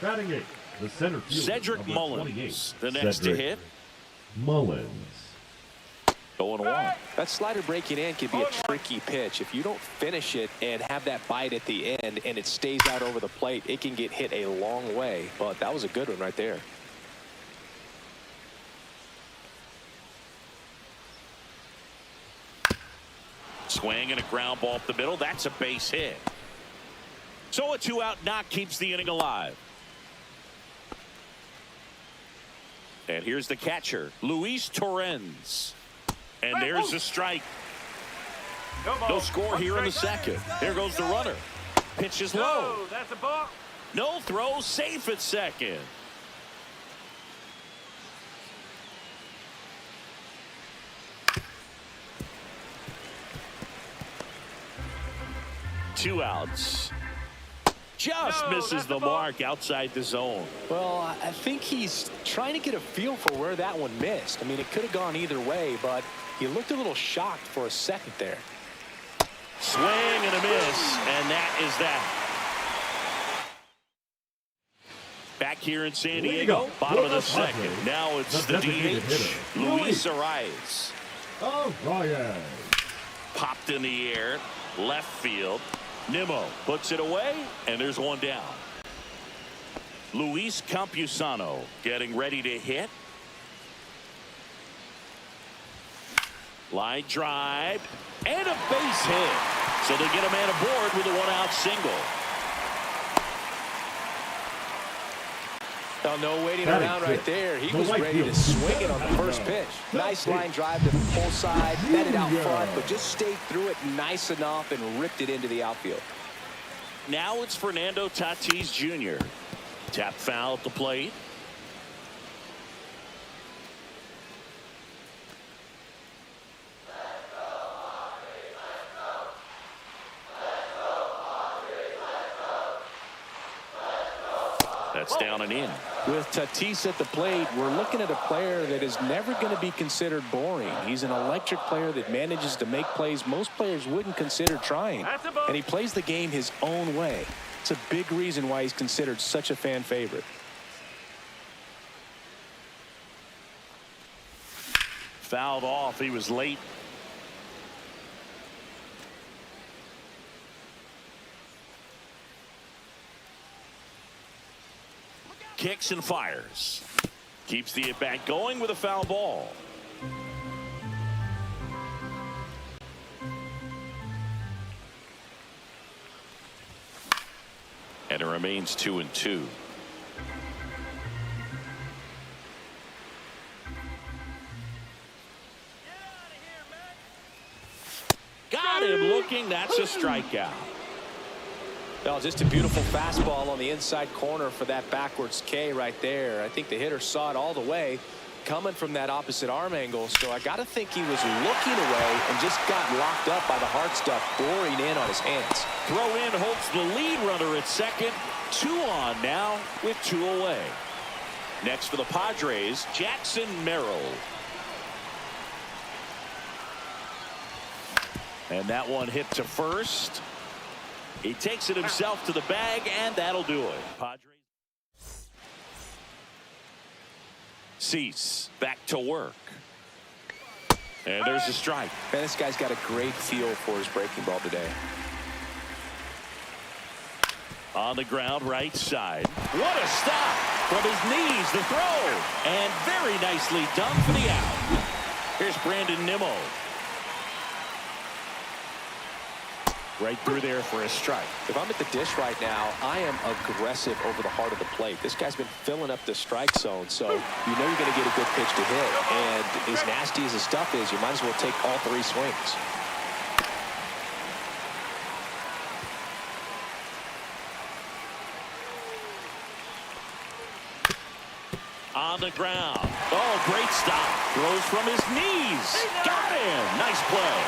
Batting 8, the center fielder, Cedric Mullins, the next to hit. Mullins. 0-1. That slider breaking in can be a tricky pitch. If you don't finish it and have that bite at the end and it stays out over the plate, it can get hit a long way. But that was a good one right there. Swing and a ground ball up the middle. That's a base hit. So a 2-out knock keeps the inning alive. And here's the catcher, Luis Torrens. And there's a strike. No score here in the second. There goes the runner. Pitch is low. That's a ball. No throw, safe at second. Two outs. Just misses the mark outside the zone. Well, I think he's trying to get a feel for where that one missed. I mean, it could have gone either way, but he looked a little shocked for a second there. Swing and a miss, and that is that. Back here in San Diego, bottom of the second. Now it's the DH, Luis Arraez. Arraez. Popped in the air, left field. Nimmo puts it away, and there's one down. Luis Campusano getting ready to hit. Line drive, and a base hit. So they get a man aboard with a 1-out single. Oh, no waiting around right there. He was ready to swing it on the first pitch. Nice line drive to the full side, met it out front, but just stayed through it nice enough and ripped it into the outfield. Now it's Fernando Tatis Jr. Tap foul at the plate. That's down and in. With Tatis at the plate, we're looking at a player that is never going to be considered boring. He's an electric player that manages to make plays most players wouldn't consider trying. And he plays the game his own way. It's a big reason why he's considered such a fan favorite. Fouled off. He was late. Kicks and fires. Keeps the at-bat going with a foul ball. And it remains 2-2. Got him looking. That's a strikeout. Well, just a beautiful fastball on the inside corner for that backwards K right there. I think the hitter saw it all the way coming from that opposite arm angle, so I got to think he was looking away and just got locked up by the hard stuff boring in on his hands. Throw in holds the lead runner at second. 2 on now with 2 away. Next for the Padres, Jackson Merrill. And that one hit to first. He takes it himself to the bag, and that'll do it. Padres. Cease back to work. And there's a strike. Man, this guy's got a great feel for his breaking ball today. On the ground, right side. What a stop from his knees, the throw. And very nicely done for the out. Here's Brandon Nimmo. Right through there for a strike. If I'm at the dish right now, I am aggressive over the heart of the plate. This guy's been filling up the strike zone, so you know you're going to get a good pitch to hit. And as nasty as the stuff is, you might as well take all 3 swings. On the ground. Oh, great stop. Throws from his knees. Got him. Nice play.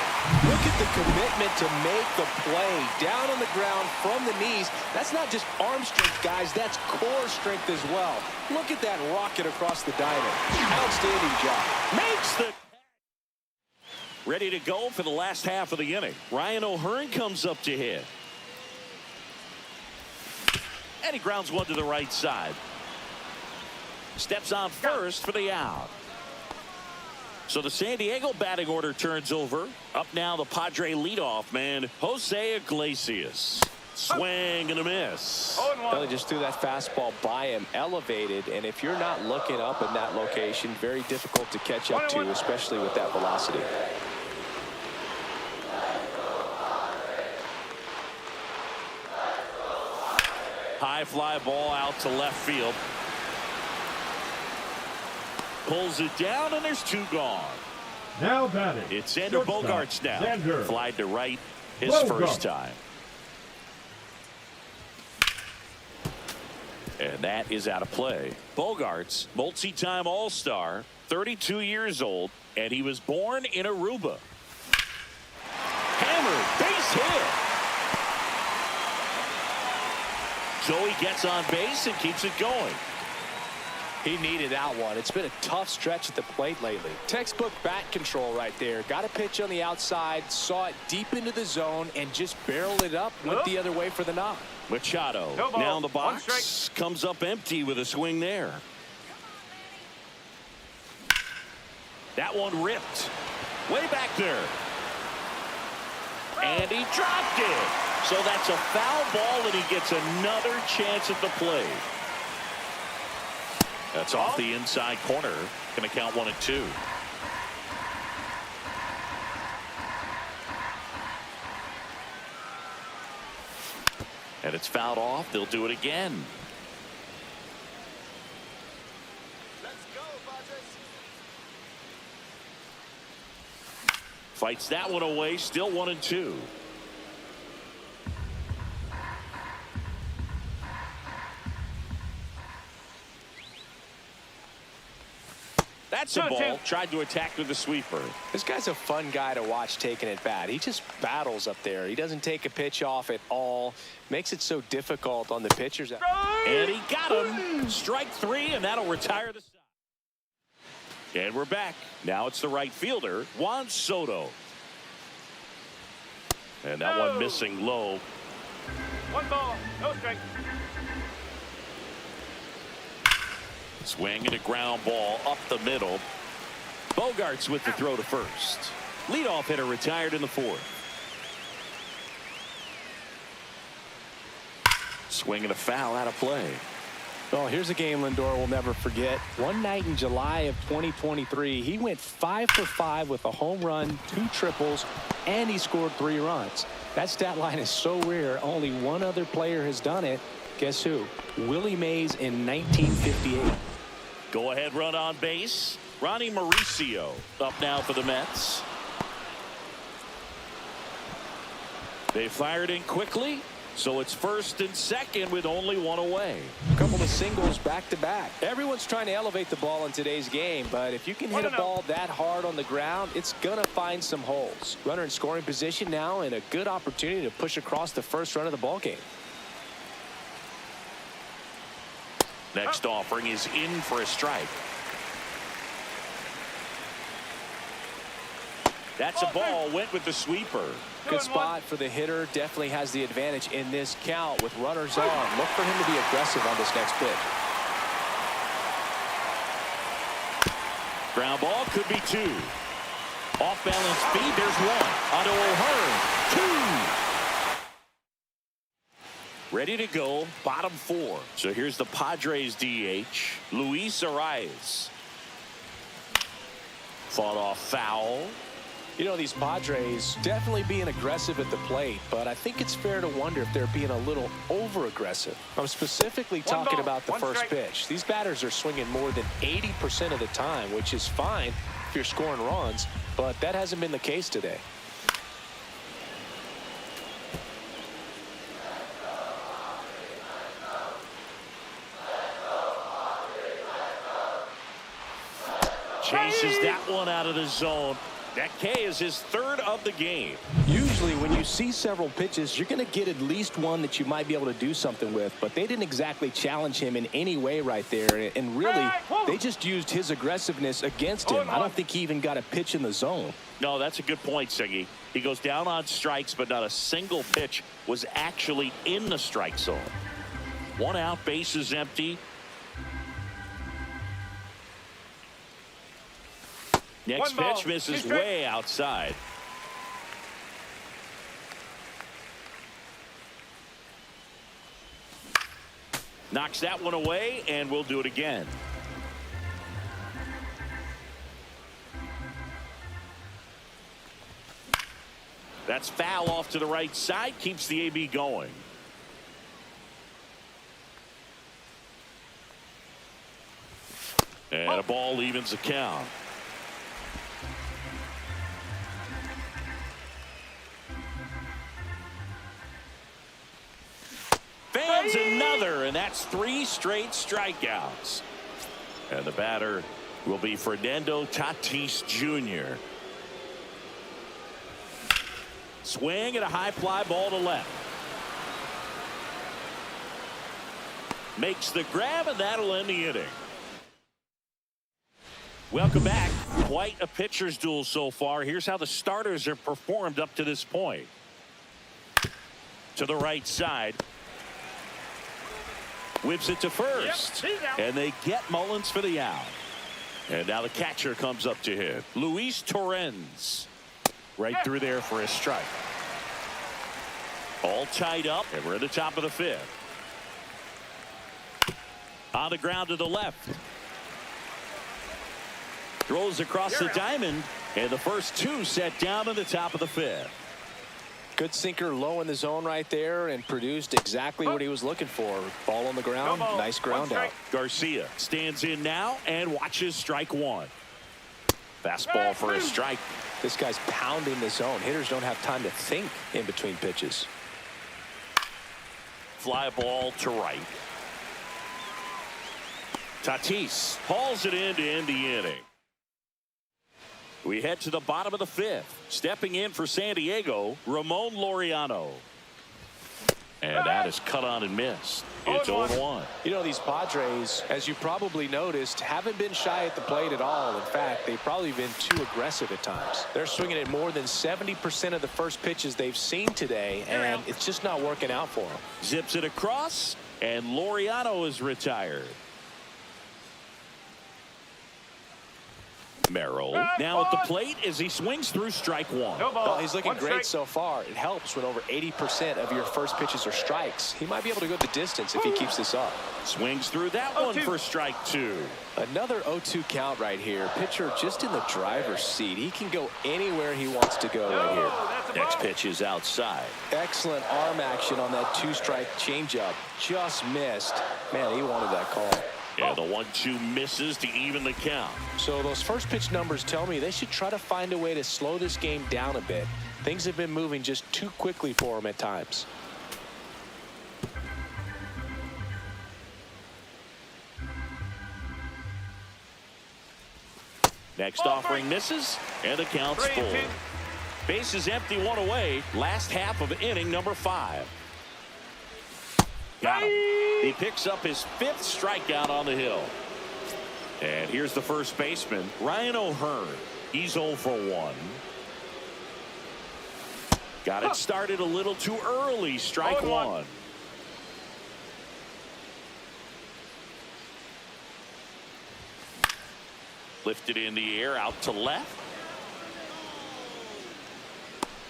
Look at the commitment to make the play. Down on the ground from the knees. That's not just arm strength, guys. That's core strength as well. Look at that rocket across the diamond. Outstanding job. Makes the... Ready to go for the last half of the inning. Ryan O'Hearn comes up to hit. And he grounds one to the right side. Steps on first for the out. So the San Diego batting order turns over. Up now the Padre leadoff man, Jose Iglesias. Swing and a miss. Well, he just threw that fastball by him, elevated, and if you're not looking up in that location, very difficult to catch up to, especially with that velocity. High fly ball out to left field. Pulls it down, and there's 2 gone. Now batting. It's Xander Bogaerts now. Xander. Flied to right his first time. And that is out of play. Bogaerts, multi-time All-Star, 32 years old, and he was born in Aruba. Hammered, base hit. Joey gets on base and keeps it going. He needed that one. It's been a tough stretch at the plate lately. Textbook bat control right there. Got a pitch on the outside, saw it deep into the zone, and just barreled it up, went the other way for the knock. Machado now in the box, comes up empty with a swing there. That one ripped. Way back there. And he dropped it. So that's a foul ball, and he gets another chance at the plate. That's off the inside corner. Going to count 1 and 2. And it's fouled off. They'll do it again. Let's go, Padres. Fights that one away. Still 1 and 2. That's a ball. Tried to attack with the sweeper. This guy's a fun guy to watch taking it bat. He just battles up there. He doesn't take a pitch off at all. Makes it so difficult on the pitchers. And he got him. Strike 3, and that'll retire the side. And we're back. Now it's the right fielder, Juan Soto. And that one missing low. 1 ball, no strike. Swing and a ground ball up the middle. Bogaerts with the throw to first. Leadoff hitter retired in the 4th. Swing and a foul out of play. Oh, here's a game Lindor will never forget. One night in July of 2023, he went 5 for 5 with a home run, 2 triples, and he scored 3 runs. That stat line is so rare. Only one other player has done it. Guess who? Willie Mays in 1958. Go ahead run on base. Ronnie Mauricio up now for the Mets. They fired in quickly. So it's first and second with only one away. A couple of singles back to back. Everyone's trying to elevate the ball in today's game, but if you can hit a ball that hard on the ground, it's gonna find some holes. Runner in scoring position now, and a good opportunity to push across the first run of the ball game. Next offering is in for a strike. That's a ball, went with the sweeper. Good spot for the hitter. Definitely has the advantage in this count with runners on. Look for him to be aggressive on this next pitch. Ground ball could be two. Off balance speed. There's one. Onto O'Hearn. Two. Ready to go. Bottom four. So here's the Padres DH. Luis Arraez. Fought off foul. You know, these Padres definitely being aggressive at the plate, but I think it's fair to wonder if they're being a little over-aggressive. I'm specifically talking about the first pitch. These batters are swinging more than 80% of the time, which is fine if you're scoring runs, but that hasn't been the case today. Chases that one out of the zone. That K is his third of the game. Usually when you see several pitches, you're going to get at least one that you might be able to do something with, but they didn't exactly challenge him in any way right there, and really they just used his aggressiveness against him. I don't think he even got a pitch in the zone. No, that's a good point, Siggy. He goes down on strikes, but not a single pitch was actually in the strike zone. One out, bases empty. Next pitch misses way outside. Knocks that one away, and we'll do it again. That's foul off to the right side, keeps the AB going. And a ball evens the count. Fans another, and that's 3 straight strikeouts. And the batter will be Fernando Tatis Jr. Swing and a high fly ball to left. Makes the grab, and that'll end the inning. Welcome back. Quite a pitcher's duel so far. Here's how the starters have performed up to this point. To the right side. Whips it to first. And they get Mullins for the out. And now the catcher comes up to hit. Luis Torrens. Right through there for a strike. All tied up, and we're at the top of the 5th. On the ground to the left. Throws across the diamond, and the first 2 set down in the top of the 5th. Good sinker low in the zone right there and produced exactly what he was looking for. Ball on the ground, nice ground out. Garcia stands in now and watches strike 1. Fastball for a strike. This guy's pounding the zone. Hitters don't have time to think in between pitches. Fly ball to right. Tatis hauls it in to end the inning. We head to the bottom of the 5th. Stepping in for San Diego, Ramon Laureano. And that is cut on and missed. It's 0-1. You know, these Padres, as you probably noticed, haven't been shy at the plate at all. In fact, they've probably been too aggressive at times. They're swinging at more than 70% of the first pitches they've seen today, and it's just not working out for them. Zips it across, and Laureano is retired. Merrill now at the plate as he swings through strike 1. Well, he's looking great so far. It helps when over 80% of your first pitches are strikes. He might be able to go the distance if he keeps this up. Swings through that one for strike 2. Another 0-2 count right here. Pitcher just in the driver's seat. He can go anywhere he wants to go right here. Next pitch is outside. Excellent arm action on that 2-strike changeup. Just missed. Man, he wanted that call. And the 1-2 misses to even the count. So those first pitch numbers tell me they should try to find a way to slow this game down a bit. Things have been moving just too quickly for them at times. Next offering misses, and the count's full. Bases empty, one away. Last half of inning number 5. Got him. He picks up his 5th strikeout on the hill. And here's the first baseman, Ryan O'Hearn. He's 0 for 1. Got it started a little too early. Strike 1. Lifted in the air, out to left.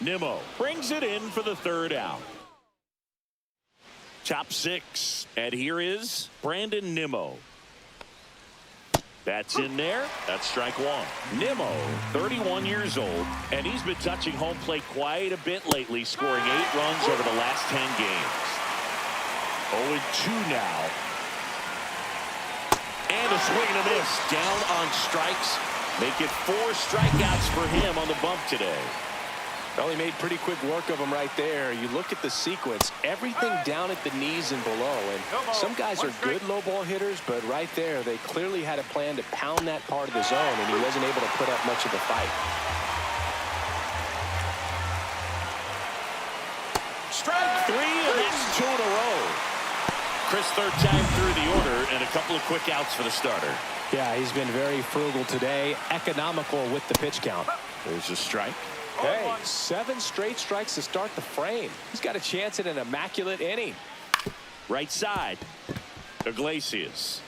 Nimmo brings it in for the 3rd out. Top 6, and here is Brandon Nimmo. That's in there. That's strike 1. Nimmo, 31 years old, and he's been touching home plate quite a bit lately, scoring 8 runs over the last 10 games. 0-2 now. And a swing and a miss. Down on strikes. Make it 4 strikeouts for him on the bump today. Well, he made pretty quick work of him right there. You look at the sequence, everything down at the knees and below. And some guys are good low ball hitters, but right there, they clearly had a plan to pound that part of the zone, and he wasn't able to put up much of a fight. Strike 3, and that's 2 in a row. Chris, 3rd time through the order, and a couple of quick outs for the starter. Yeah, he's been very frugal today, economical with the pitch count. There's a strike. Hey, 7 straight strikes to start the frame. He's got a chance at an immaculate inning. Right side. Iglesias.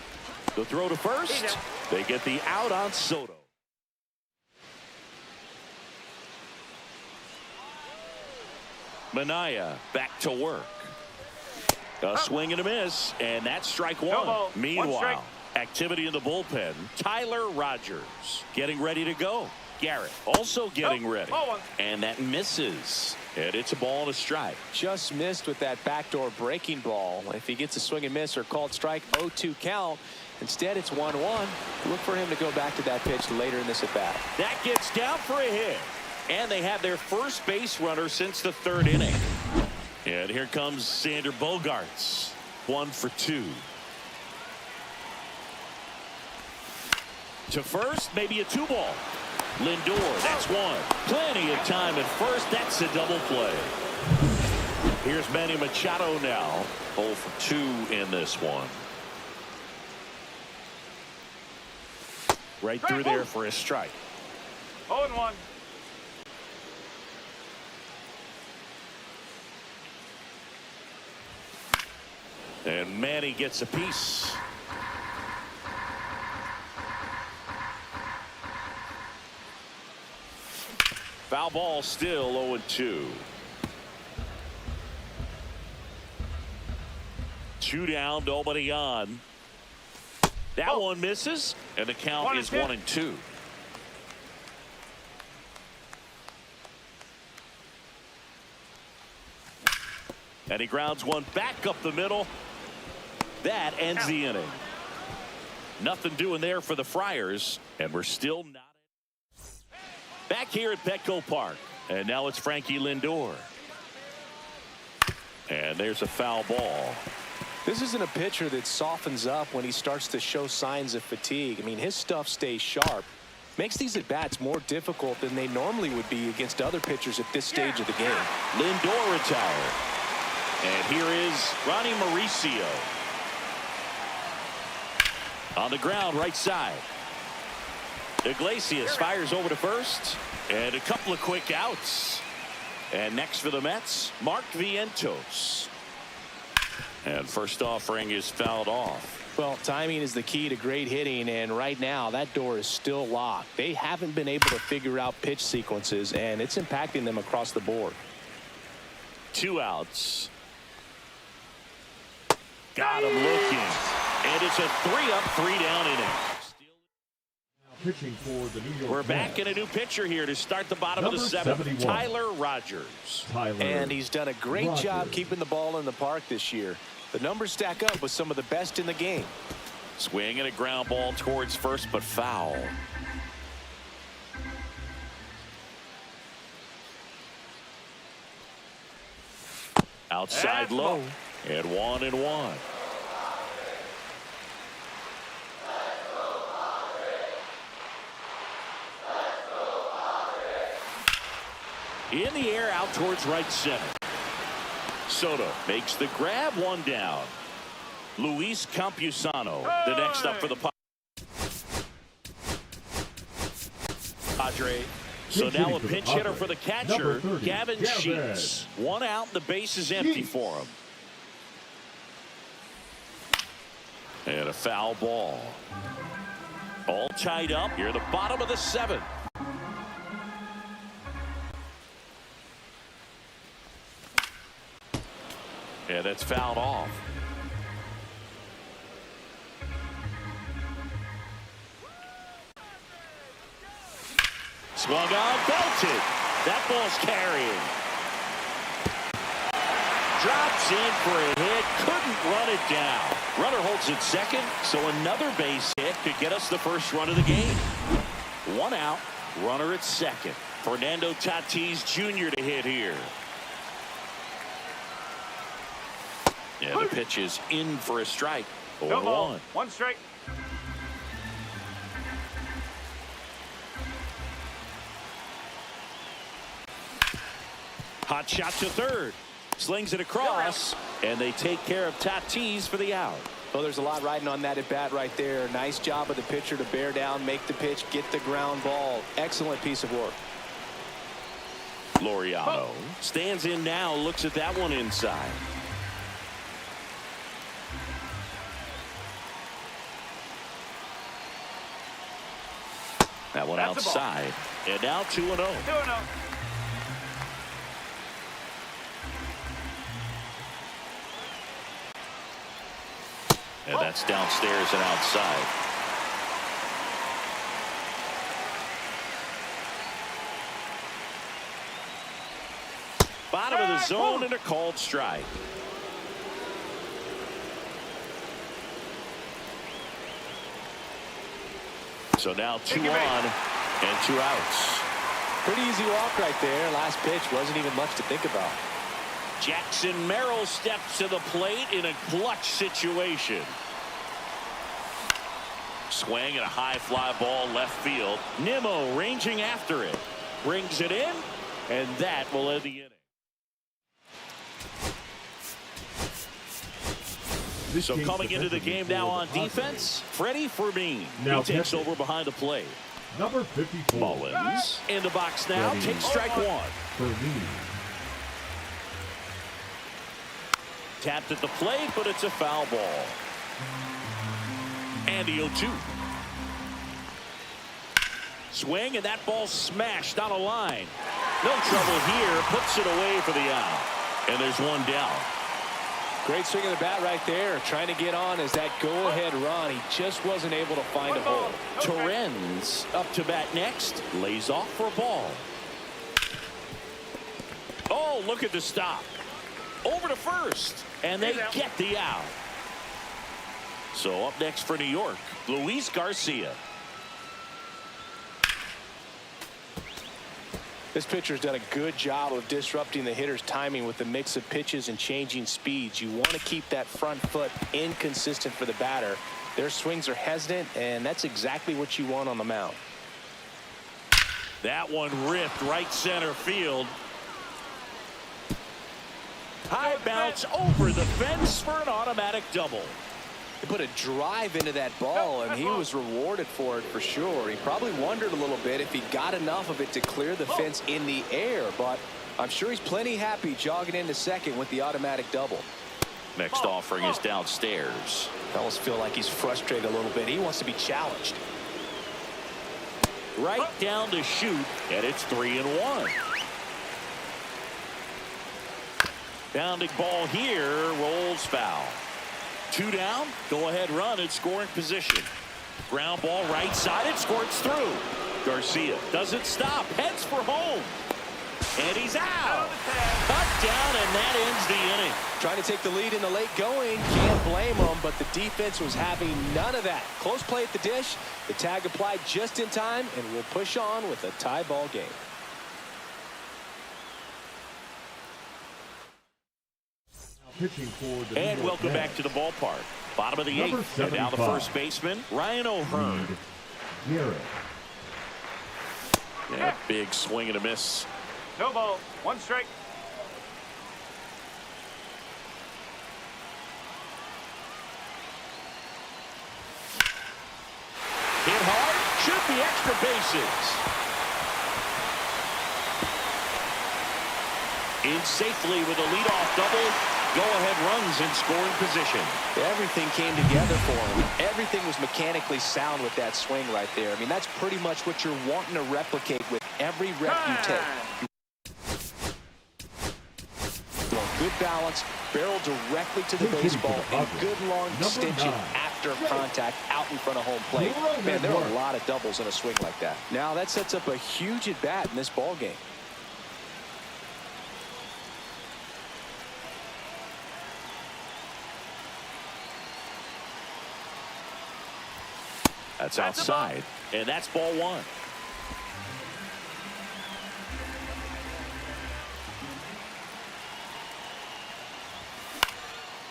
The throw to first. They get the out on Soto. Manaya back to work. A swing and a miss, and that's strike 1. Meanwhile, activity in the bullpen. Tyler Rogers getting ready to go. Garrett also getting ready, and that misses, and it's a ball and a strike. Just missed with that backdoor breaking ball. If he gets a swing and miss or called strike, 0-2 count. Instead, it's 1-1. Look for him to go back to that pitch later in this at bat. That gets down for a hit, and they have their first base runner since the 3rd inning. And here comes Xander Bogaerts, 1 for 2. To first, maybe a 2-ball. Lindor, that's 1. Plenty of time at first. That's a double play. Here's Manny Machado now. 0 for 2 in this one. Right through there for a strike. 0-1. And Manny gets a piece. Foul ball, still 0-2. 2 down, nobody on. That one misses, and the count is 1-2. And he grounds one back up the middle. That ends the inning. Nothing doing there for the Friars, and we're still not. Back here at Petco Park, and now it's Frankie Lindor. And there's a foul ball. This isn't a pitcher that softens up when he starts to show signs of fatigue. I mean, his stuff stays sharp. Makes these at-bats more difficult than they normally would be against other pitchers at this stage of the game. Lindor retired. And here is Ronnie Mauricio. On the ground, right side. Iglesias fires over to first, and a couple of quick outs. And next for the Mets, Mark Vientos. And first offering is fouled off. Well, timing is the key to great hitting, and right now that door is still locked. They haven't been able to figure out pitch sequences, and it's impacting them across the board. 2 outs. Got him looking, and it's a 3-up, 3-down inning. Pitching for the New York We're back in a new pitcher here to start the bottom of the 7th. Tyler Rogers. And he's done a great job keeping the ball in the park this year. The numbers stack up with some of the best in the game. Swing and a ground ball towards first, but foul. Outside low, and 1-1. In the air out towards right center. Soto makes the grab, one down. Luis Campusano, the next up for the Padres. So now a pinch hitter for the catcher, Gavin Sheets. One out, the base is empty for him. And a foul ball. All tied up here at the bottom of the seventh. And that's fouled off. Swung on, belted. That ball's carrying. Drops in for a hit. Couldn't run it down. Runner holds it second, so another base hit could get us the first run of the game. One out, runner at second. Fernando Tatis Jr. to hit here. Yeah, the pitch is in for a strike. 0-1. One strike. Hot shot to third. Slings it across, and they take care of Tatis for the out. Well, there's a lot riding on that at bat right there. Nice job of the pitcher to bear down, make the pitch, get the ground ball. Excellent piece of work. Laureano stands in now, looks at that one inside. That one That's outside. And now 2-0. 2-0. And that's downstairs and outside. Bottom of the zone and a called strike. So now 2 on and 2 outs. Pretty easy walk right there. Last pitch wasn't even much to think about. Jackson Merrill steps to the plate in a clutch situation. Swing and a high fly ball left field. Nimmo ranging after it. Brings it in, and that will end the inning. So coming into the game now on defense, Freddie Fermin. He takes over behind the plate. Number 54. Mullins in the box now. Takes strike one. Fermin. Tapped at the plate, but it's a foul ball. And the 0-2. Swing, and that ball smashed on a line. No trouble here. Puts it away for the out. And there's one down. Great swing of the bat right there. Trying to get on as that go-ahead run. He just wasn't able to find a hole. Torrens up to bat next. Lays off for a ball. Oh, look at the stop. Over to first. And they get the out. So up next for New York, Luis Garcia. This pitcher's done a good job of disrupting the hitter's timing with the mix of pitches and changing speeds. You want to keep that front foot inconsistent for the batter. Their swings are hesitant, and that's exactly what you want on the mound. That one ripped right center field. High bounce over the fence for an automatic double. He put a drive into that ball, and he was rewarded for it for sure. He probably wondered a little bit if he got enough of it to clear the fence in the air, but I'm sure he's plenty happy jogging into second with the automatic double. Next offering is downstairs. I almost feel like he's frustrated a little bit. He wants to be challenged. Right down to shoot, and it's 3-1. Bounding ball here, rolls foul. 2 down, go ahead run in scoring position. Ground ball right side, it squirts through. Garcia doesn't stop, heads for home. And he's out. Cut down, and that ends the inning. Trying to take the lead in the late going. Can't blame him, but the defense was having none of that. Close play at the dish. The tag applied just in time, and we'll push on with a tie ball game. And welcome back to the ballpark. Bottom of the 8th. And now the first baseman, Ryan O'Hearn. Yeah, big swing and a miss. No ball. One strike. Hit hard. Should be extra bases. In safely with a leadoff double. Go-ahead runs in scoring position. Everything came together for him. Everything was mechanically sound with that swing right there. I mean, that's pretty much what you're wanting to replicate with every rep you take. Good balance, barrel directly to the baseball, and good long extension after contact out in front of home plate. Man, there are a lot of doubles in a swing like that. Now that sets up a huge at-bat in this ball game. That's outside, and that's ball one.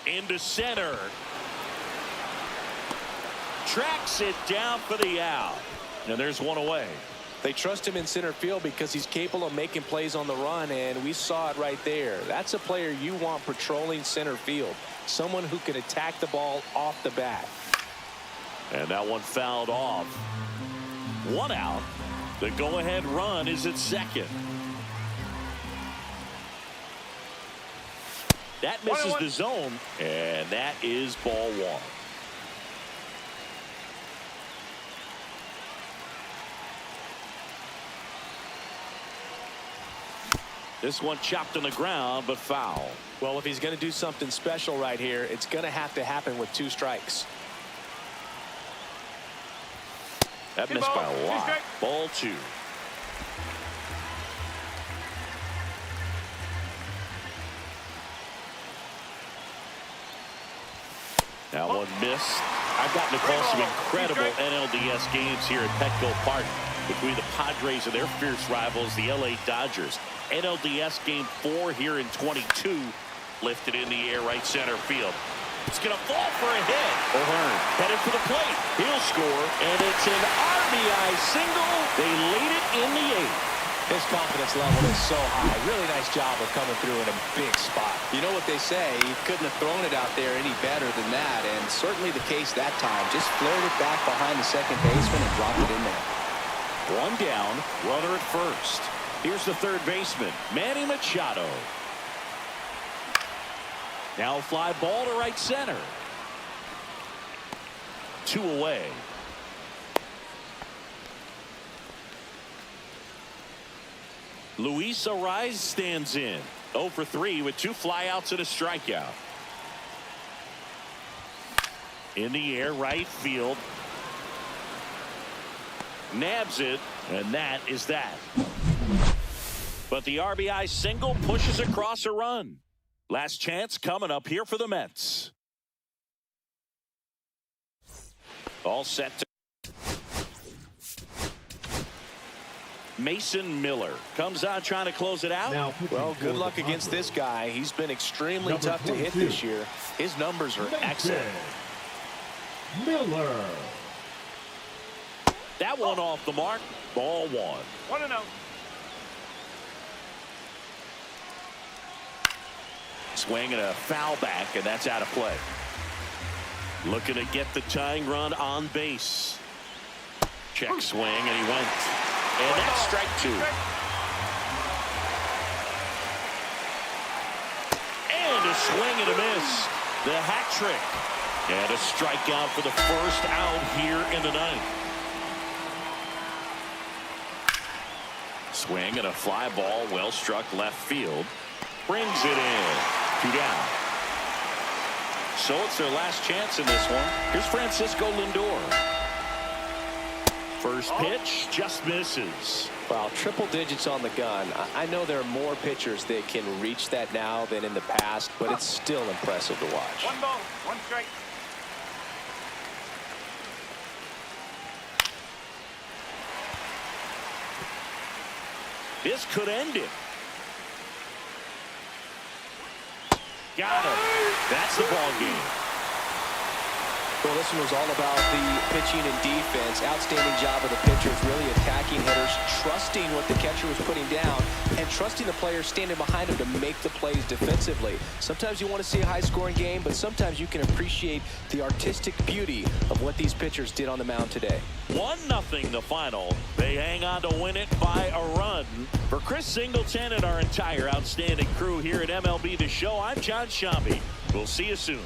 Into center. Tracks it down for the out. And there's one away. They trust him in center field because he's capable of making plays on the run, and we saw it right there. That's a player you want patrolling center field. Someone who can attack the ball off the bat. And that one fouled off. One out. The go-ahead run is at second. That misses the zone, and that is ball one. This one chopped on the ground, but foul. Well, if he's going to do something special right here, it's going to have to happen with 2 strikes. That missed by a lot. Ball 2. That one missed. I've gotten to call some incredible NLDS games here at Petco Park between the Padres and their fierce rivals, the LA Dodgers. NLDS game 4 here in 22. Lifted in the air, right center field. It's going to fall for a hit. O'Hearn headed for the plate. He'll score, and it's an RBI single. They lead it in the 8th. His confidence level is so high. Really nice job of coming through in a big spot. You know what they say, he couldn't have thrown it out there any better than that, and certainly the case that time. Just flared it back behind the second baseman and dropped it in there. One down, runner at first. Here's the third baseman, Manny Machado. Now a fly ball to right center. 2 away. Luis Arraez stands in. 0 for 3 with 2 flyouts and a strikeout. In the air, right field. Nabs it, and that is that. But the RBI single pushes across a run. Last chance coming up here for the Mets. All set to Mason Miller comes out trying to close it out. Well, good luck against this guy. He's been extremely tough to hit this year. His numbers are excellent. Miller. That one off the mark. Ball 1. 1-0. Swing and a foul back, and that's out of play. Looking to get the tying run on base. Check swing, and he went. And that's strike 2. And a swing and a miss. The hat trick. And a strikeout for the first out here in the 9th. Swing and a fly ball, well struck left field. Brings it in. 2 down. So it's their last chance in this one. Here's Francisco Lindor. First pitch just misses. Well, triple digits on the gun. I know there are more pitchers that can reach that now than in the past, but it's still impressive to watch. 1 ball, 1 strike. This could end it. Got him. That's the ball game. Well, this one was all about the pitching and defense. Outstanding job of the pitchers, really attacking hitters, trusting what the catcher was putting down, and trusting the players standing behind him to make the plays defensively. Sometimes you want to see a high-scoring game, but sometimes you can appreciate the artistic beauty of what these pitchers did on the mound today. 1-0 the final. They hang on to win it by a run. For Chris Singleton and our entire outstanding crew here at MLB The Show, I'm John Shambi. We'll see you soon.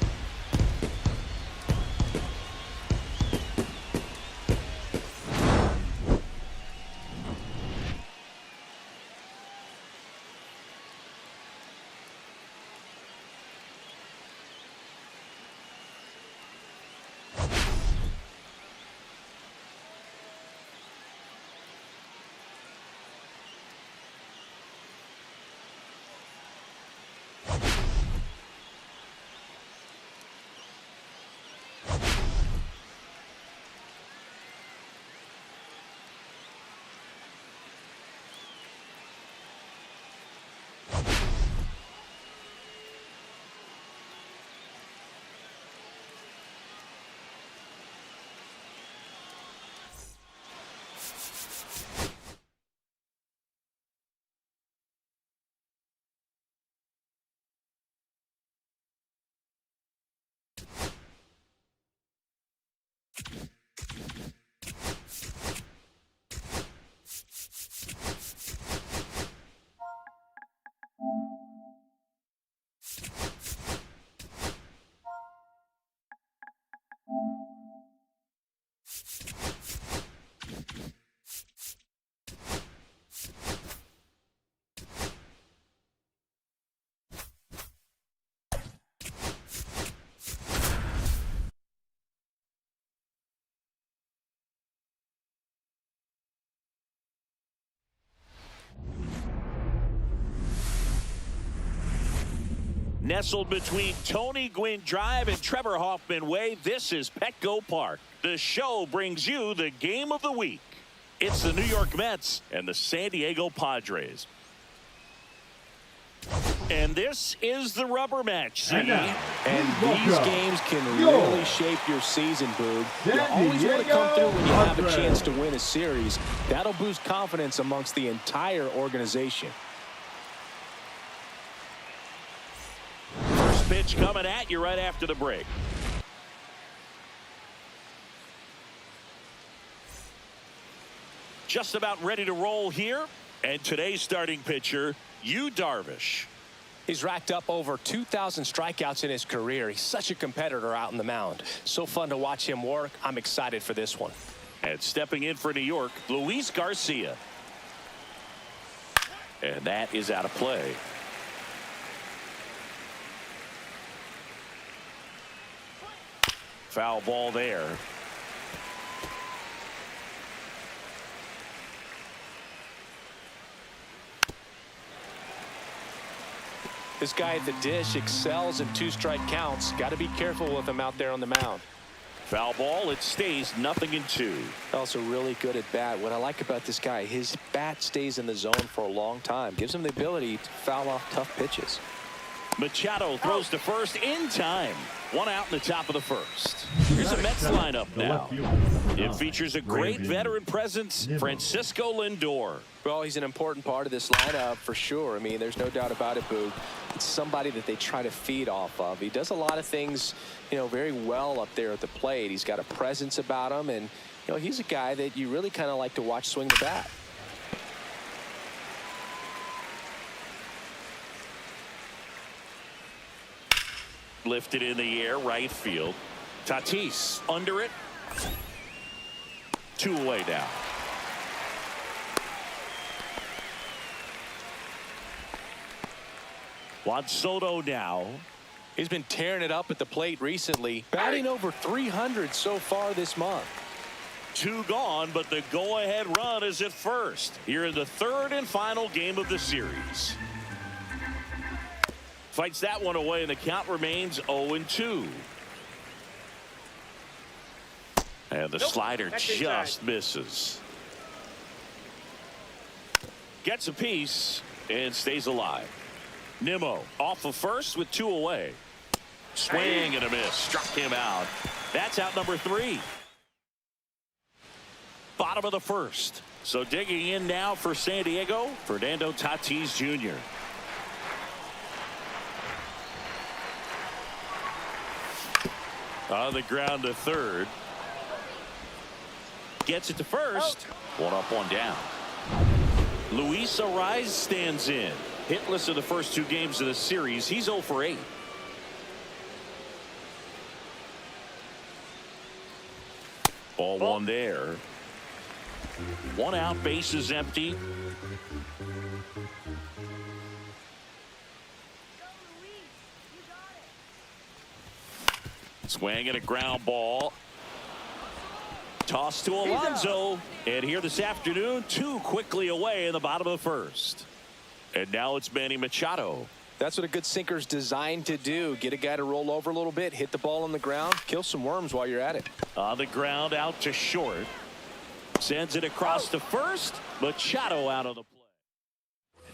Nestled between Tony Gwynn Drive and Trevor Hoffman Way, this is Petco Park. The show brings you the game of the week. It's the New York Mets and the San Diego Padres. And this is the rubber match. And these games can really shape your season, Boog. You always want to come through when you have a chance to win a series. That'll boost confidence amongst the entire organization. Pitch coming at you right after the break. Just about ready to roll here. And today's starting pitcher, Yu Darvish. He's racked up over 2,000 strikeouts in his career. He's such a competitor out in the mound. So fun to watch him work. I'm excited for this one. And stepping in for New York, Luis Garcia. And that is out of play. Foul ball there. This guy at the dish excels in two-strike counts. Got to be careful with him out there on the mound. Foul ball. It stays 0-2. Also really good at bat. What I like about this guy, his bat stays in the zone for a long time. Gives him the ability to foul off tough pitches. Machado throws to first in time. 1 out in the top of the first. Here's a Mets lineup now. It features a great veteran presence, Francisco Lindor. Well, he's an important part of this lineup for sure. I mean, there's no doubt about it, Boog. It's somebody that they try to feed off of. He does a lot of things, very well up there at the plate. He's got a presence about him, and, he's a guy that you really kind of like to watch swing the bat. Lifted in the air, right field. Tatis under it. 2 away now. Juan Soto now. He's been tearing it up at the plate recently. Batting over 300 so far this month. 2 gone, but the go-ahead run is at first. Here in the 3rd and final game of the series. Fights that one away, and the count remains 0-2. And the slider just misses. Gets a piece and stays alive. Nimmo off of first with 2 away. Swing and a miss. Struck him out. That's out number 3. Bottom of the first. So digging in now for San Diego, Fernando Tatis Jr. On the ground to third. Gets it to first. One up, one down. Luis Arraez stands in. Hitless in the first 2 games of the series. He's 0 for 8. Ball one there. 1 out, bases empty. Swing and a ground ball. Toss to Alonso. And here this afternoon, 2 quickly away in the bottom of the first. And now it's Manny Machado. That's what a good sinker's designed to do. Get a guy to roll over a little bit, hit the ball on the ground, kill some worms while you're at it. On the ground, out to short. Sends it across to first. Machado out of the play.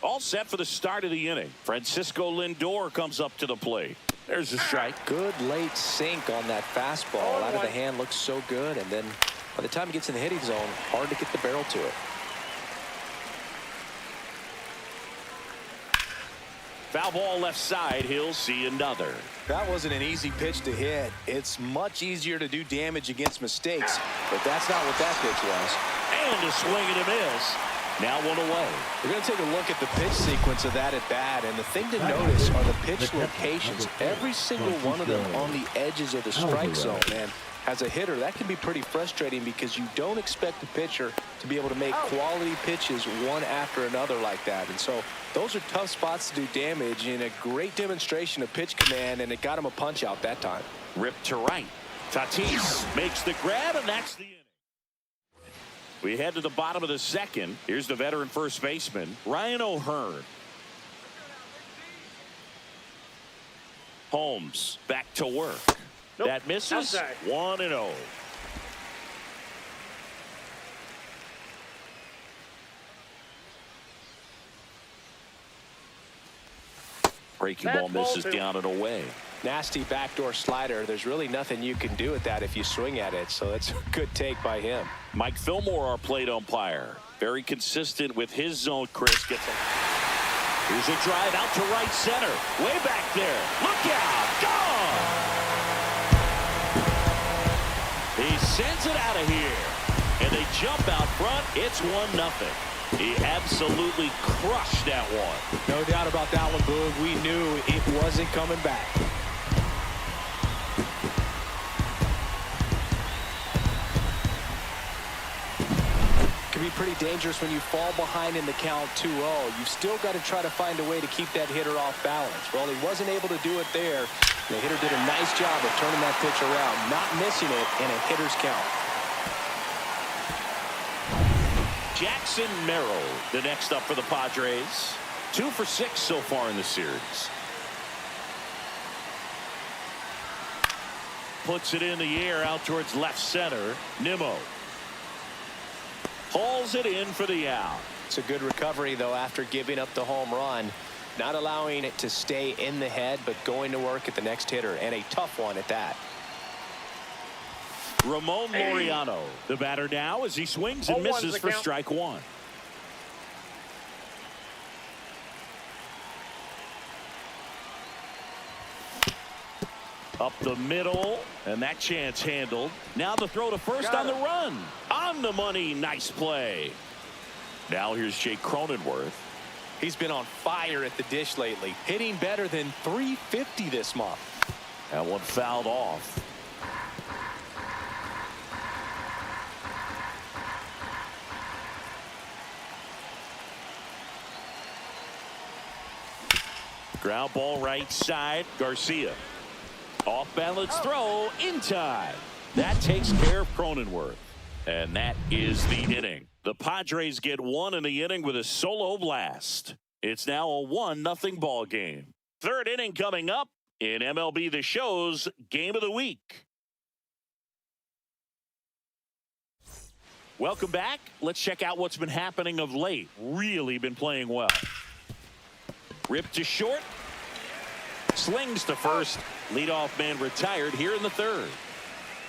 All set for the start of the inning. Francisco Lindor comes up to the plate. There's a strike. Good late sink on that fastball. Out of the hand, looks so good. And then by the time he gets in the hitting zone, hard to get the barrel to it. Foul ball left side. He'll see another. That wasn't an easy pitch to hit. It's much easier to do damage against mistakes, but that's not what that pitch was. And a swing and a miss. Now 1 away. We're going to take a look at the pitch sequence of that at bat, and the thing to notice are the pitch locations. Every single one of them on the edges of the strike zone, man. As a hitter, that can be pretty frustrating because you don't expect the pitcher to be able to make quality pitches one after another like that. And so those are tough spots to do damage, and a great demonstration of pitch command, and it got him a punch out that time. Ripped to right. Tatis makes the grab, and that's the inning. We head to the bottom of the second. Here's the veteran first baseman, Ryan O'Hearn. Holmes back to work. Nope. That misses. Outside. 1-0. Breaking ball misses down and away. Nasty backdoor slider. There's really nothing you can do with that if you swing at it, so that's a good take by him. Mike Fillmore, our plate umpire. Very consistent with his zone. Chris gets it. Here's a drive out to right center. Way back there. Look out. Gone. He sends it out of here. And they jump out front. It's 1-0. He absolutely crushed that one. No doubt about that one, Boog. We knew it wasn't coming back. Can be pretty dangerous when you fall behind in the count 2-0. You've still got to try to find a way to keep that hitter off balance. Well, he wasn't able to do it there. The hitter did a nice job of turning that pitch around, not missing it in a hitter's count. Jackson Merrill, the next up for the Padres. 2 for 6 so far in the series. Puts it in the air out towards left center. Nimmo hauls it in for the out. It's a good recovery, though, after giving up the home run. Not allowing it to stay in the head, but going to work at the next hitter, and a tough one at that. Ramon Laureano, the batter now, as he swings and misses for strike 1. Up the middle, and that chance handled. Now the throw to first on the run. On the money, nice play. Now here's Jake Cronenworth. He's been on fire at the dish lately, hitting better than .350 this month. That one fouled off. Ground ball right side. Garcia. Off balance throw in time. That takes care of Cronenworth. And that is the inning. The Padres get 1 in the inning with a solo blast. It's now a 1-0 ball game. Third inning coming up in MLB The Show's Game of the Week. Welcome back. Let's check out what's been happening of late. Really been playing well. Ripped to short. Slings to first. Leadoff man retired here in the third.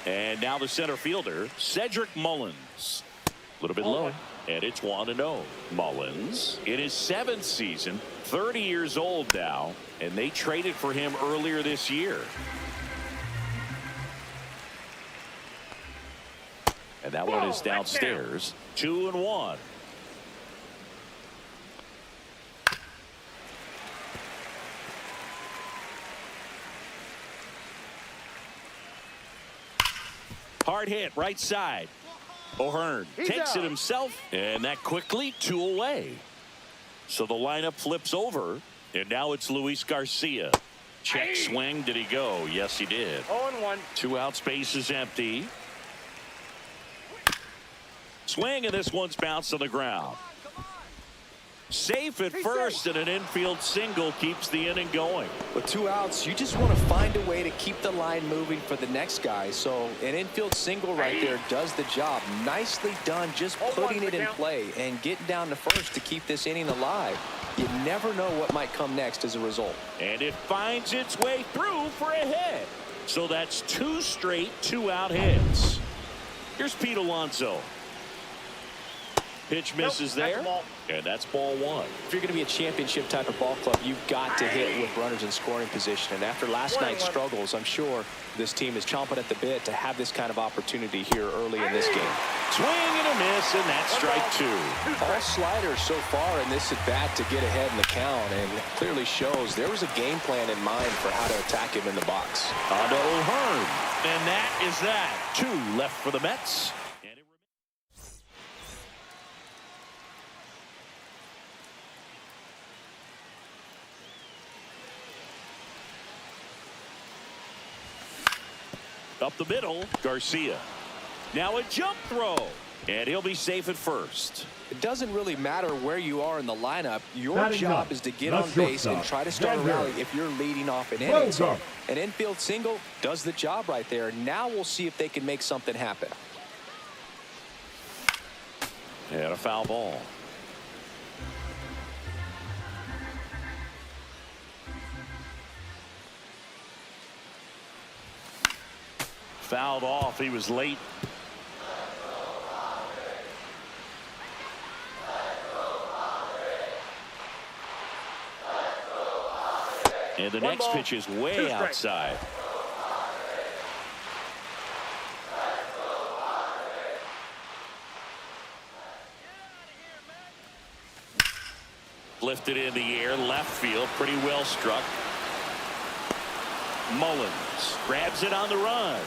And now the center fielder, Cedric Mullins. A little bit low. And it's 1-0. Mullins in his 7th season, 30 years old now, and they traded for him earlier this year. And that one is downstairs. 2-1. Hard hit right side. O'Hearn takes it himself, and that quickly 2 away. So the lineup flips over, and now it's Luis Garcia. Check swing. Did he go? Yes, he did. 0-1. 2 out, space is empty. Swing, and this one's bounced on the ground. Safe at first, and an infield single keeps the inning going. With 2 outs, you just want to find a way to keep the line moving for the next guy. So an infield single right there does the job. Nicely done, just putting it in play and getting down to first to keep this inning alive. You never know what might come next as a result. And it finds its way through for a hit. So that's 2 straight 2-out hits. Here's Pete Alonso. Pitch misses there, and that's ball 1. If you're going to be a championship type of ball club, you've got to hit with runners in scoring position. And after last night's struggles, I'm sure this team is chomping at the bit to have this kind of opportunity here early in this game. Swing and a miss, and that's strike 2. All sliders so far in this at-bat to get ahead in the count, and clearly shows there was a game plan in mind for how to attack him in the box. On to O'Hearn, and that is that. 2 left for the Mets. Up the middle, Garcia. Now a jump throw, and he'll be safe at first. It doesn't really matter where you are in the lineup. Your Batting job up. is to get That's on base and shortstop. try to start a Xander. rally if you're leading off an Well inning. So done. an infield single does the job right there. Now we'll see if they can make something happen. And a foul ball. Fouled off. He was late. And the next pitch is way outside. Lifted in the air, left field, pretty well struck. Mullins grabs it on the run.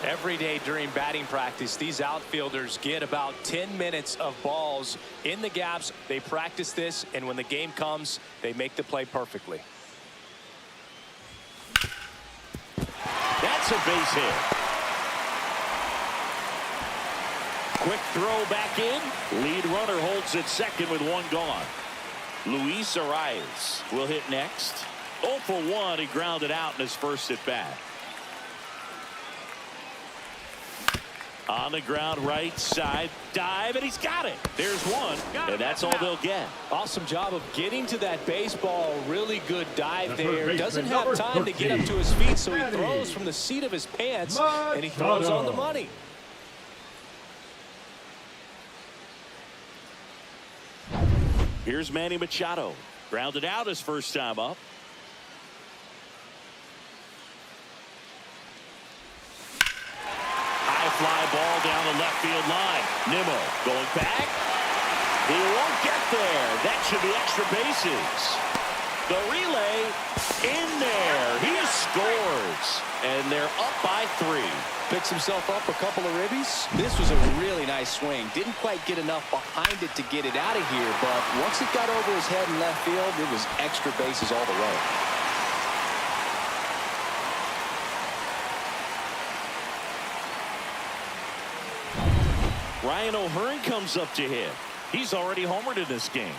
Every day during batting practice, these outfielders get about 10 minutes of balls in the gaps. They practice this, and when the game comes, they make the play perfectly. That's a base hit. Quick throw back in. Lead runner holds at second with 1 gone. Luis Arraez will hit next. 0 for 1. He grounded out in his first at bat. On the ground, right side, dive, and he's got it. There's 1, and that's all they'll get. Awesome job of getting to that baseball. Really good dive there. baseman, Doesn't have number time to get up 13, to his feet, so he Manny throws from the seat of his pants, and he throws on the money. Here's Manny Machado. Grounded out his first time up. Fly ball down the left field line. Nimmo going back. He won't get there. That should be extra bases. The relay in there. He scores. And they're up by 3. Picks himself up a couple of ribbies. This was a really nice swing. Didn't quite get enough behind it to get it out of here, but once it got over his head in left field, it was extra bases all the way. Ryan O'Hearn comes up to hit. He's already homered in this game.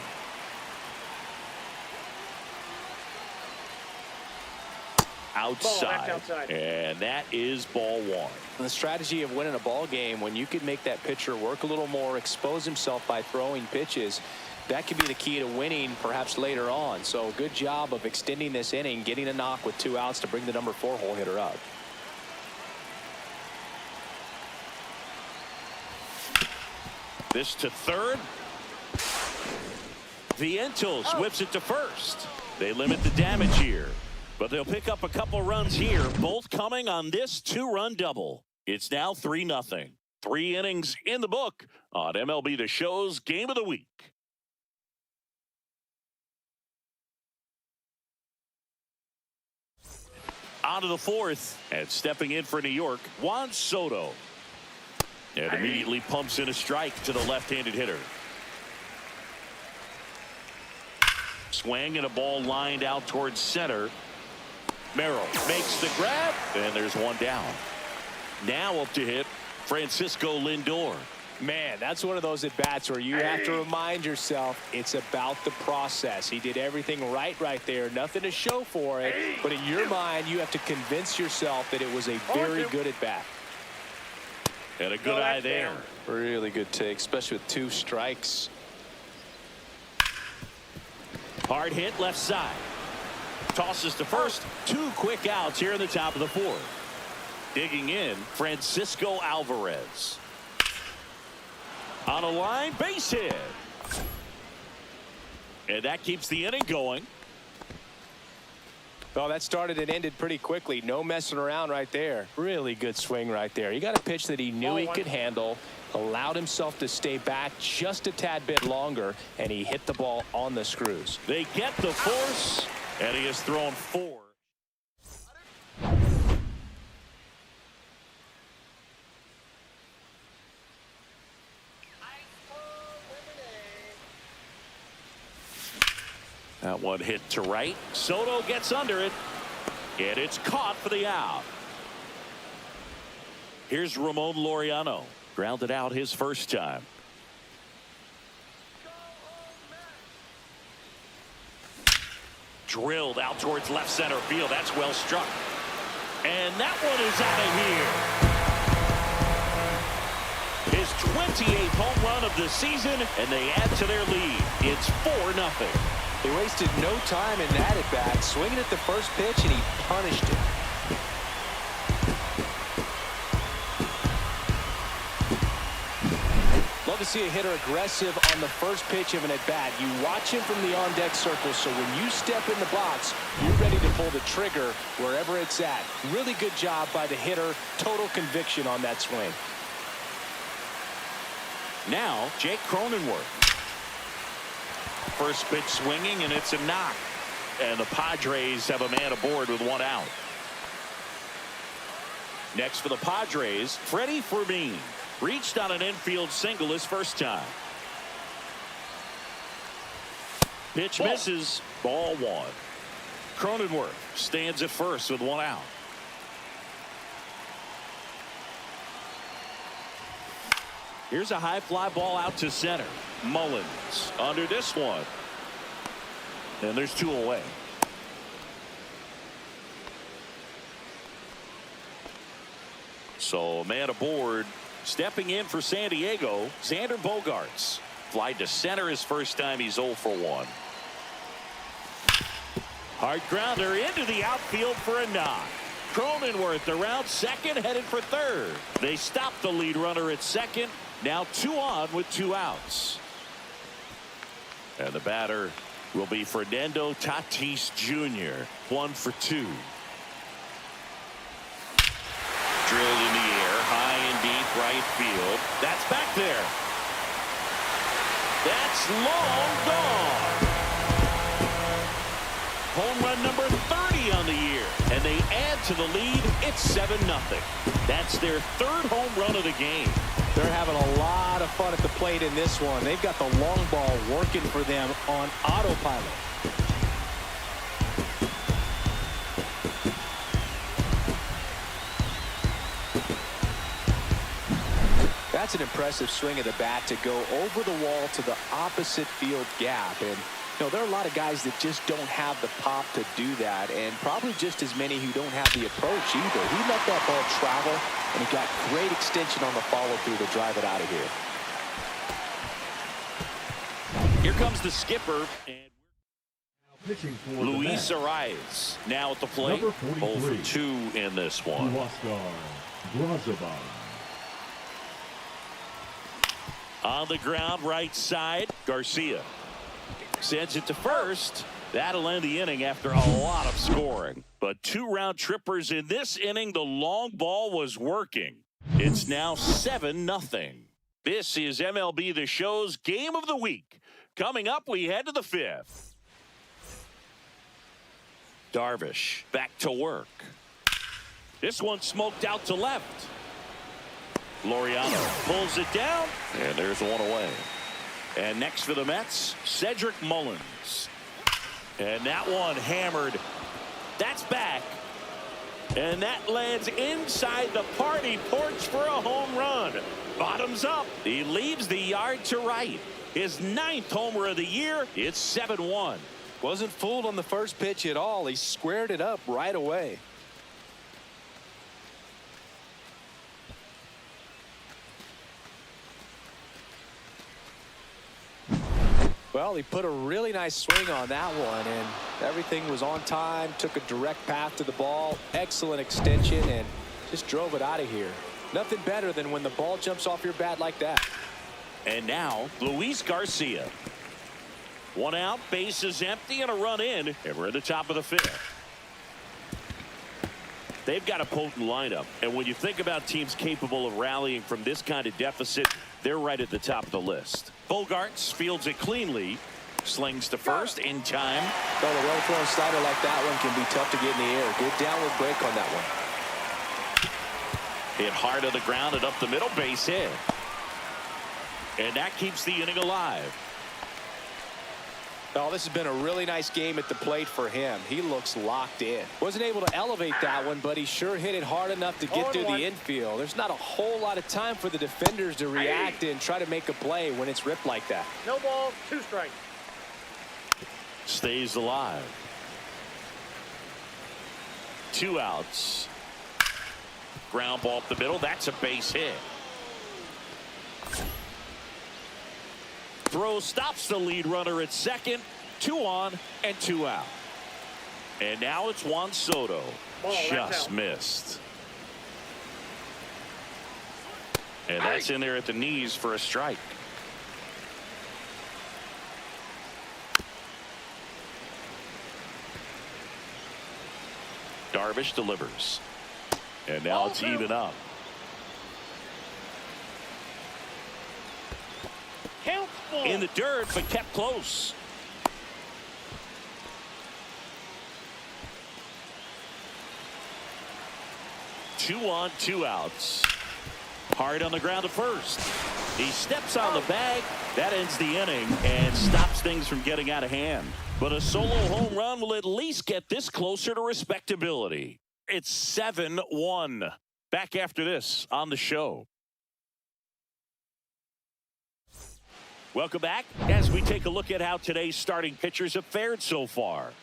Outside. And that is ball 1. The strategy of winning a ball game, when you could make that pitcher work a little more, expose himself by throwing pitches, that could be the key to winning perhaps later on. So good job of extending this inning, getting a knock with 2 outs to bring the number 4 hole hitter up. This to third. Vientos whips it to first. They limit the damage here, but they'll pick up a couple runs here, both coming on this 2-run double. It's now 3-0. 3 innings in the book on MLB The Show's Game of the Week. On to the 4th, and stepping in for New York, Juan Soto. And immediately pumps in a strike to the left-handed hitter. Swing and a ball lined out towards center. Merrill makes the grab, and there's one down. Now up to hit Francisco Lindor. Man, that's one of those at-bats where you have to remind yourself it's about the process. He did everything right there. Nothing to show for it. But in your mind, you have to convince yourself that it was a very good at-bat. And a good eye there. Really good take, especially with 2 strikes. Hard hit left side. Tosses to first. 2 quick outs here in the top of the 4th. Digging in, Francisco Alvarez. On a line, base hit. And that keeps the inning going. Well, that started and ended pretty quickly. No messing around right there. Really good swing right there. He got a pitch that he knew he could handle, allowed himself to stay back just a tad bit longer, and he hit the ball on the screws. They get the force, and he has thrown 4. That one hit to right. Soto gets under it, and it's caught for the out. Here's Ramon Laureano. Grounded out his first time. Drilled out towards left center field. That's well struck. And that one is out of here. His 28th home run of the season, and they add to their lead. It's 4-0. He wasted no time in that at bat, swinging at the first pitch, and he punished it. Love to see a hitter aggressive on the first pitch of an at bat. You watch him from the on-deck circle, so when you step in the box, you're ready to pull the trigger wherever it's at. Really good job by the hitter. Total conviction on that swing. Now, Jake Cronenworth. First pitch swinging, and it's a knock. And the Padres have a man aboard with 1 out. Next for the Padres, Freddie Fermin. Reached on an infield single his first time. Pitch misses. Ball 1. Cronenworth stands at first with 1 out. Here's a high fly ball out to center. Mullins under this one. And there's 2 away. So man aboard. Stepping in for San Diego, Xander Bogaerts. Fly to center his first time. He's 0 for 1. Hard grounder into the outfield for a knock. Cronenworth around second, headed for third. They stop the lead runner at second. Now 2 on with 2 outs. And the batter will be Fernando Tatis Jr. 1 for 2. Drilled in the air, high and deep right field. That's back there. That's long gone. Home run number 30 on the year. And they add to the lead. It's 7-0. That's their 3rd home run of the game. They're having a lot of fun at the plate in this one. They've got the long ball working for them on autopilot. That's an impressive swing of the bat to go over the wall to the opposite field gap. And you know, there are a lot of guys that just don't have the pop to do that, and probably just as many who don't have the approach either. He let that ball travel, and he got great extension on the follow-through to drive it out of here. Here comes the skipper. And Pitching for Luis the Arraez now at the plate. Number 0 43. for 2 in this one. Garcia. On the ground, right side, Garcia sends it to first. That'll end the inning after a lot of scoring. But 2 round trippers in this inning. The long ball was working. It's now 7-0. This is MLB The Show's Game of the Week. Coming up, we head to the 5th. Darvish back to work. This one smoked out to left. Laureano pulls it down, and there's one away. And next for the Mets, Cedric Mullins. And that one hammered. That's back. And that lands inside the party porch for a home run. Bottoms up. He leaves the yard to right. His 9th homer of the year. It's 7-1. Wasn't fooled on the first pitch at all. He squared it up right away. Well, he put a really nice swing on that one, and everything was on time. Took a direct path to the ball. Excellent extension, and just drove it out of here. Nothing better than when the ball jumps off your bat like that. And now, Luis Garcia. 1 out, bases empty, and a run in, and we're at the top of the 5th. They've got a potent lineup, and when you think about teams capable of rallying from this kind of deficit, they're right at the top of the list. Bogaerts fields it cleanly, slings to first in time. Well, a well-thrown slider like that one can be tough to get in the air. Good downward break on that one. Hit hard on the ground and up the middle, base hit. And that keeps the inning alive. Oh, this has been a really nice game at the plate for him. He looks locked in. Wasn't able to elevate that one, but he sure hit it hard enough to get through the infield. There's not a whole lot of time for the defenders to react and try to make a play when it's ripped like that. No ball, 2 strikes. Stays alive. 2 outs. Ground ball up the middle. That's a base hit. Throw stops the lead runner at second. 2 on and 2 out. And now it's Juan Soto. Just missed. And that's in there at the knees for a strike. Darvish delivers. And now it's even up. In the dirt, but kept close. Two on, 2 outs. Hard on the ground to first. He steps on the bag. That ends the inning and stops things from getting out of hand. But a solo home run will at least get this closer to respectability. It's 7-1. Back after this on the show. Welcome back as we take a look at how today's starting pitchers have fared so far.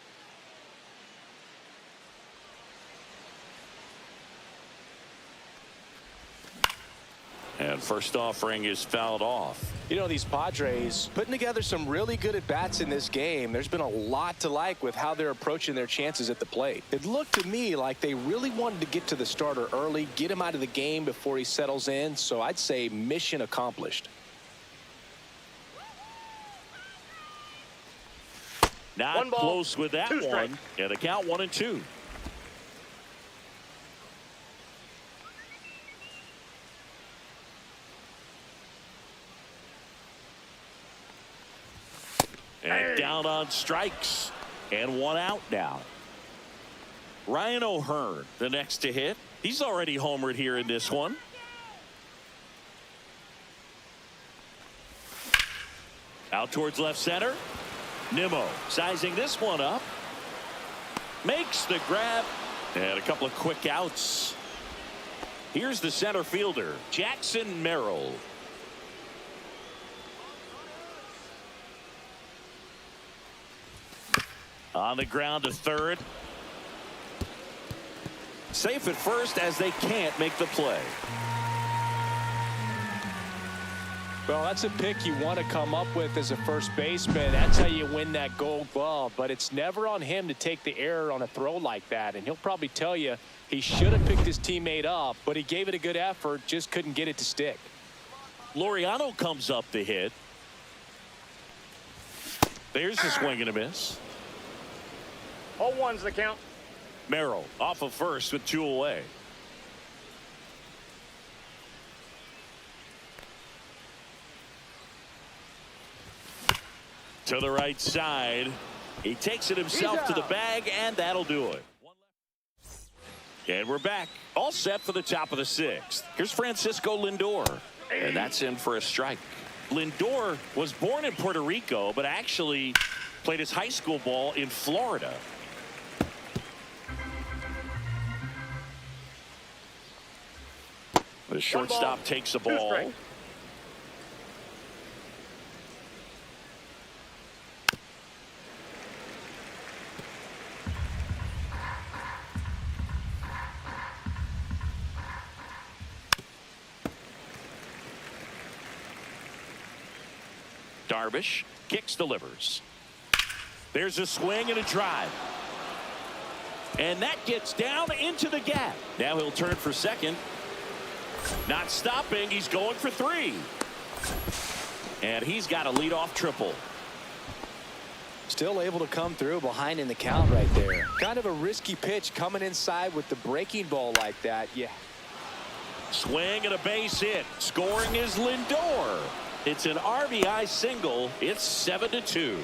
And first offering is fouled off. You know, these Padres putting together some really good at-bats in this game. There's been a lot to like with how they're approaching their chances at the plate. It looked to me like they really wanted to get to the starter early, get him out of the game before he settles in. So I'd say mission accomplished. Not close with that one. And the count 1-2. And down on strikes. And 1 out now. Ryan O'Hearn, the next to hit. He's already homered here in this one. Out towards left center. Nimmo sizing this one up. Makes the grab. And a couple of quick outs. Here's the center fielder, Jackson Merrill. On the ground to third. Safe at first as they can't make the play. Well, that's a pick you want to come up with as a first baseman. That's how you win that Gold Glove. But it's never on him to take the error on a throw like that. And he'll probably tell you he should have picked his teammate up, but he gave it a good effort, just couldn't get it to stick. Laureano comes up to hit. There's a swing and a miss. 0-1's the count. Merrill off of first with 2 away. To the right side. He takes it himself to the bag, and that'll do it. And we're back. All set for the top of the 6th. Here's Francisco Lindor. And that's in for a strike. Lindor was born in Puerto Rico, but actually played his high school ball in Florida. The shortstop takes the ball. Darvish kicks, delivers. There's a swing and a drive. And that gets down into the gap. Now he'll turn for second. Not stopping. He's going for 3. And he's got a leadoff triple. Still able to come through behind in the count right there. Kind of a risky pitch coming inside with the breaking ball like that. Yeah. Swing and a base hit. Scoring is Lindor. It's an RBI single. It's 7-2.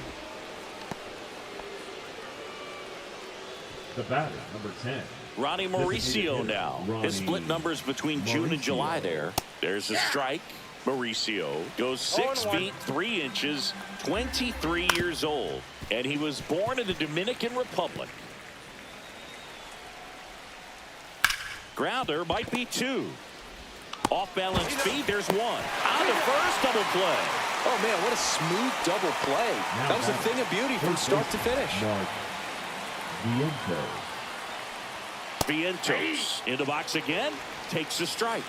The batter, number 10. Ronnie Mauricio now. His split numbers between June and July there. There's a strike. Mauricio goes 6 feet 3 inches, 23 years old. And he was born in the Dominican Republic. Grounder might be 2. Off balance feed. There's 1. On the first, double play. Oh, man, what a smooth double play. That was a thing of beauty from start to finish. Vientos in the box again. Takes a strike.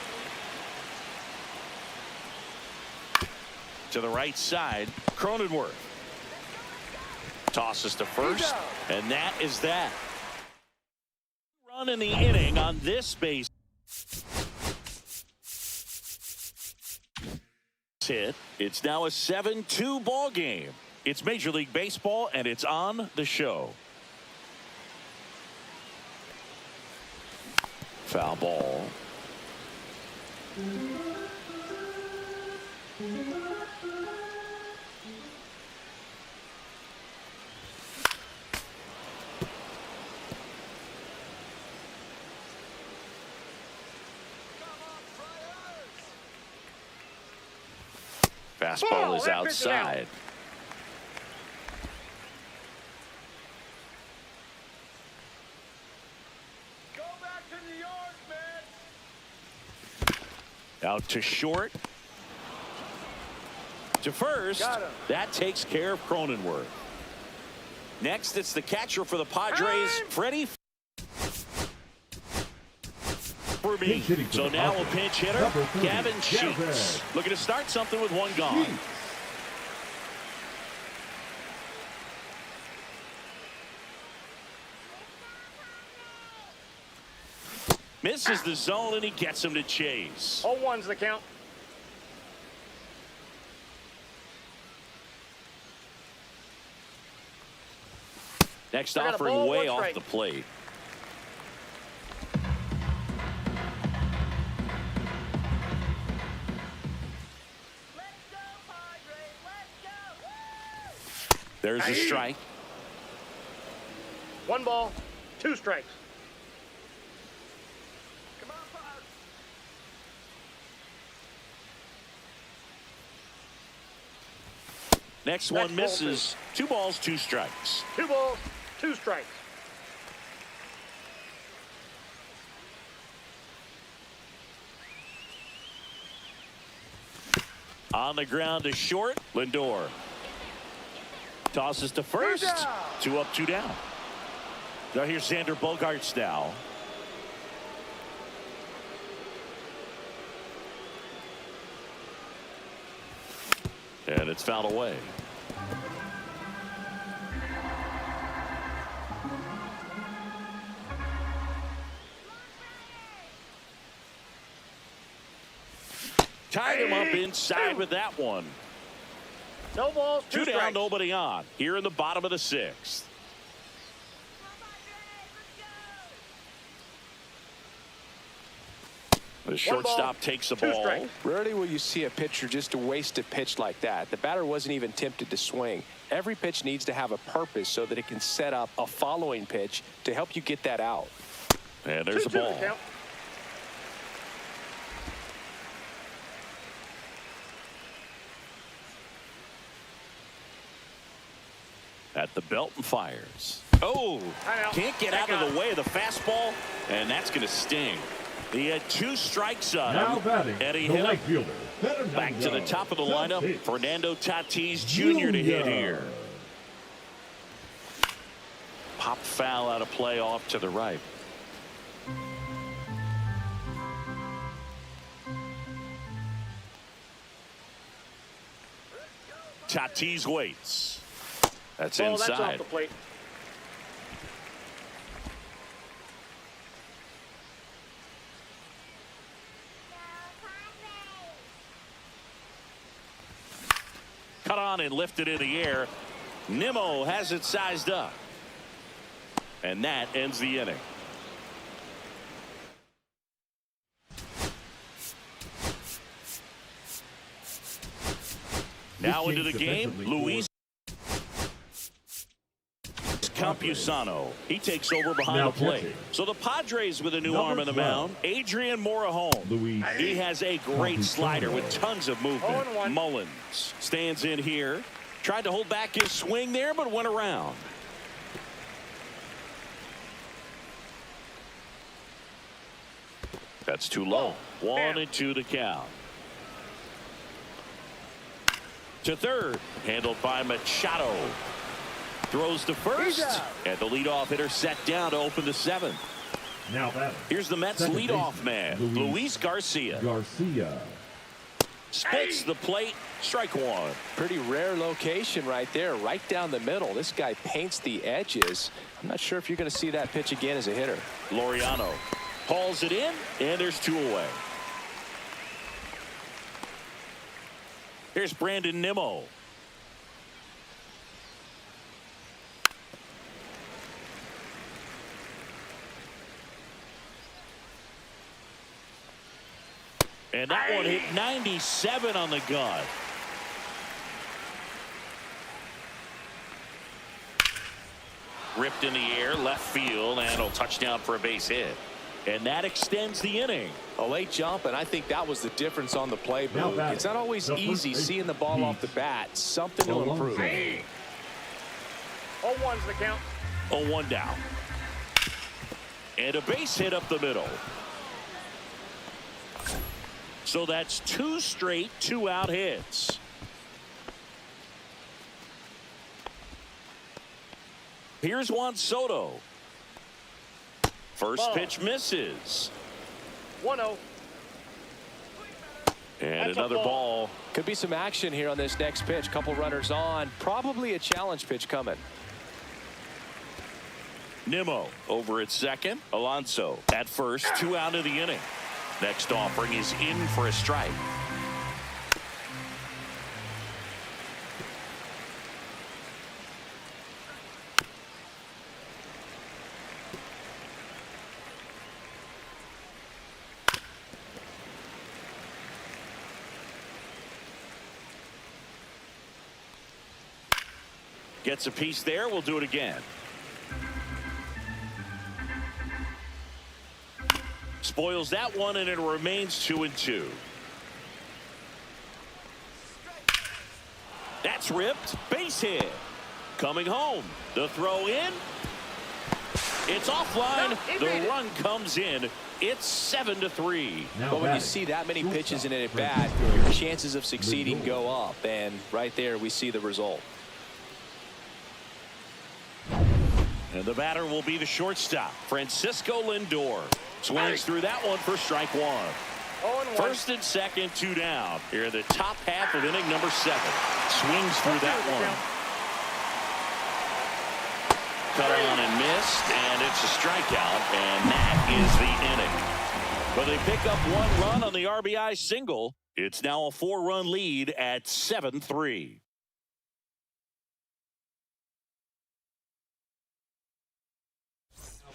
To the right side. Cronenworth. Tosses to first. And that is that. Run in the inning on this base. Hit. It's now a 7-2 ball game. It's Major League Baseball, and it's on the show. Foul ball. Fastball is outside. Go back to New York, man. Out to short. To first. That takes care of Cronenworth. Next, it's the catcher for the Padres, Freddie. So now a pinch hitter, Gavin Sheets. Looking to start something with 1 gone. Misses the zone, and he gets him to chase. 0-1's the count. Next offering way off the plate. There's a strike. 1 ball, 2 strikes. Come on, Padres. Next one misses. 2 balls, 2 strikes. 2 balls, 2 strikes. On the ground to short, Lindor. Tosses to first. 2 up, 2 down. Now here's Xander Bogaerts now. And it's fouled away. Tied him up inside with that one. No balls, Two down, strikes. nobody on. Here in the bottom of the sixth. The shortstop takes the ball. Strikes. Rarely will you see a pitcher just waste a pitch like that. The batter wasn't even tempted to swing. Every pitch needs to have a purpose so that it can set up a following pitch to help you get that out. And there's the ball. Count. At the belt and fires. Oh, can't get out of the way of the fastball, and that's going to sting. He had 2 strikes on Now him, batting, and he the hit right him. fielder. Back to the top of the lineup, Fernando Tatis Jr. to hit here. Pop foul out of play off to the right. Tatis waits. That's Ball, that's off inside. the plate. Cut on and lifted in the air. Nimmo has it sized up. And that ends the inning. Now into the game, Luis Campusano. He takes over behind Now the plate. pitching. So the Padres with a new Number arm on the 12. mound. Adrian Morejon. Luis He has a great Campusano. slider with tons of movement. 0-1. Mullins stands in here. Tried to hold back his swing there, but went around. That's too low. 1-2 the count. To third. Handled by Machado. Throws to first. And the leadoff hitter set down to open the 7th. Now batting. Here's the Mets Second leadoff baseman, man, Luis Luis Garcia. Garcia. Spits the plate. Strike one. Pretty rare location right there, right down the middle. This guy paints the edges. I'm not sure if you're going to see that pitch again as a hitter. Laureano hauls it in, and there's 2 away. Here's Brandon Nimmo. And that one hit 97 on the gun. Ripped in the air, left field, and a touchdown for a base hit. And that extends the inning. A late jump, and I think that was the difference on the play, Now Boo. batting, It's not always the first easy base seeing the ball off the bat. Something to Alonso. improve. 0-1's the count. 0-1 down. And a base hit up the middle. So that's 2 straight 2-out hits. Here's Juan Soto. First Ball. pitch misses. 1-0. And That's a another ball. Could be some action here on this next pitch. Couple runners on. Probably a challenge pitch coming. Nimmo over at second. Alonso at first. 2 out of the inning. Next offering is in for a strike. Gets a piece there. We'll do it again. Spoils that one, and it remains 2-2. That's ripped. Base hit. Coming home. The throw in. It's offline. The run comes in. It's 7-3. Now But when you batting, see that many pitches in shortstop, an at-bat, Francisco your chances of succeeding Lindor. go up. And right there, we see the result. And the batter will be the shortstop, Francisco Lindor. Swings through that one for strike one. 0-1. First and second, 2 down. Here in the top half of inning number 7. Swings through that one. Cut on and missed, and it's a strikeout, and that is the inning. But they pick up 1 run on the RBI single. It's now a 4-run lead at 7-3.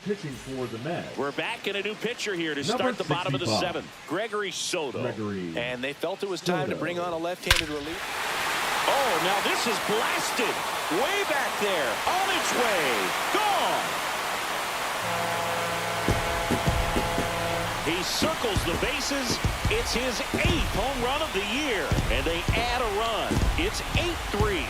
Pitching for the Mets. We're back in a new pitcher here to Number start the bottom of the 65. 7th. Gregory Soto. And they felt it was time to bring on a left-handed relief. Oh, now this is blasted. Way back there. On its way. Gone. He circles the bases. It's his 8th home run of the year. And they add a run. It's 8-3.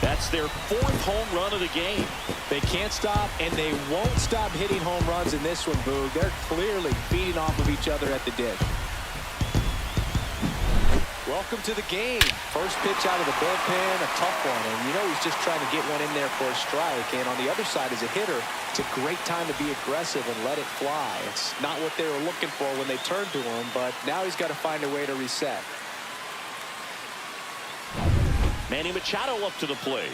That's their 4th home run of the game. They can't stop, and they won't stop hitting home runs in this one, Boog. They're clearly feeding off of each other at the dish. Welcome to the game. First pitch out of the bullpen, a tough one. And you know he's just trying to get one in there for a strike. And on the other side, as a hitter, it's a great time to be aggressive and let it fly. It's not what they were looking for when they turned to him, but now he's got to find a way to reset. Manny Machado up to the plate.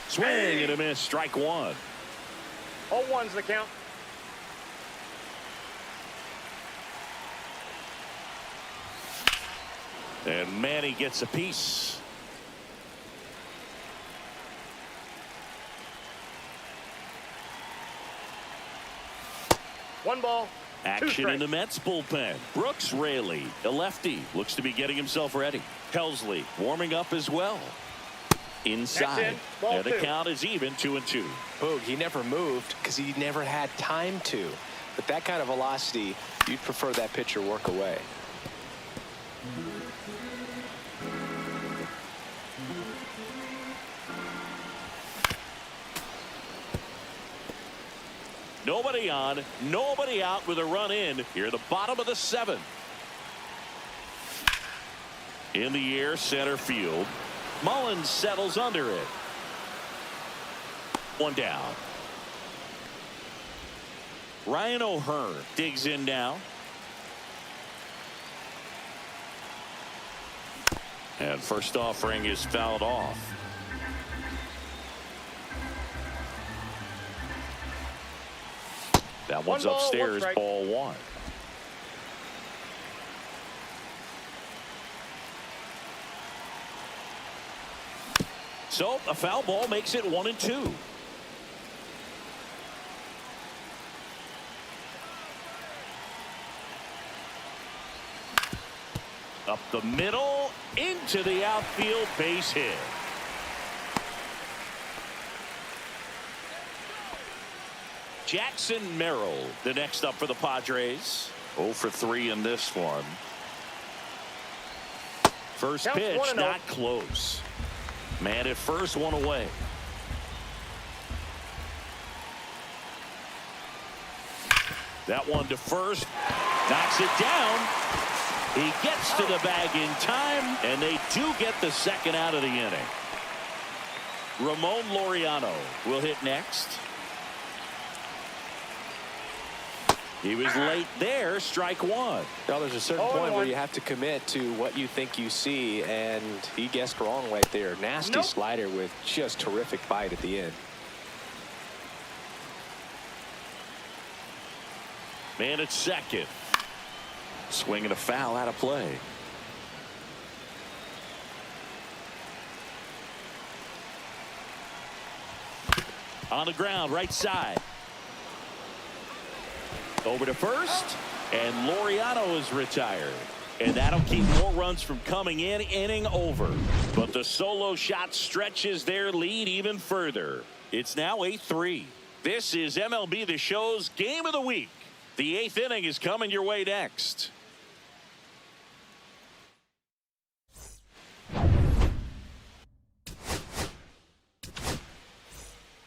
Swing and a miss. Strike 1. 0-1's the count. And Manny gets a piece. One ball. Action in the Mets bullpen. Brooks Raley, a lefty, looks to be getting himself ready. Helsley warming up as well. Inside. And the count is even 2-2. Boog, he never moved because he never had time to. But that kind of velocity, you'd prefer that pitcher work away. Nobody on, nobody out with a run in here at the bottom of the 7th. In the air, center field. Mullins settles under it. 1 down. Ryan O'Hearn digs in now. And first offering is fouled off. That one's upstairs, ball 1. So a foul ball makes it 1-2. Up the middle, into the outfield, base hit. Jackson Merrill, the next up for the Padres. 0 for 3 in this one. First pitch, not close. Man at first, 1 away. That one to first. Knocks it down. He gets to the bag in time, and they do get the second out of the inning. Ramon Laureano will hit next. He was late there, strike 1. Now there's a certain point where you have to commit to what you think you see, and he guessed wrong right there. Nasty slider with just terrific bite at the end. Man at second. Swinging a foul out of play. On the ground, right side. Over to first, and Laureano is retired. And that'll keep more runs from coming in, inning over. But the solo shot stretches their lead even further. It's now 8-3. This is MLB The Show's Game of the Week. The 8th inning is coming your way next.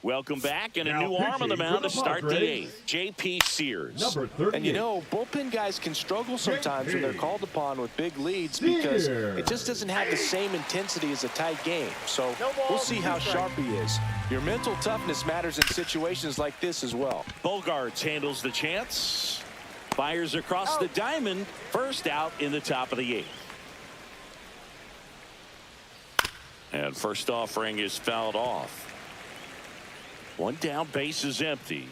Welcome back, and a Now new arm on the mound to pitching for start the the Padres, eighth. J.P. Sears. Number 38. And you know, bullpen guys can struggle sometimes when they're called upon with big leads because it just doesn't have the same intensity as a tight game. So we'll see how sharp he is. Your mental toughness matters in situations like this as well. Bogaerts handles the chance. Fires across the diamond. First out in the top of the eighth. And first offering is fouled off. One down, base is empty.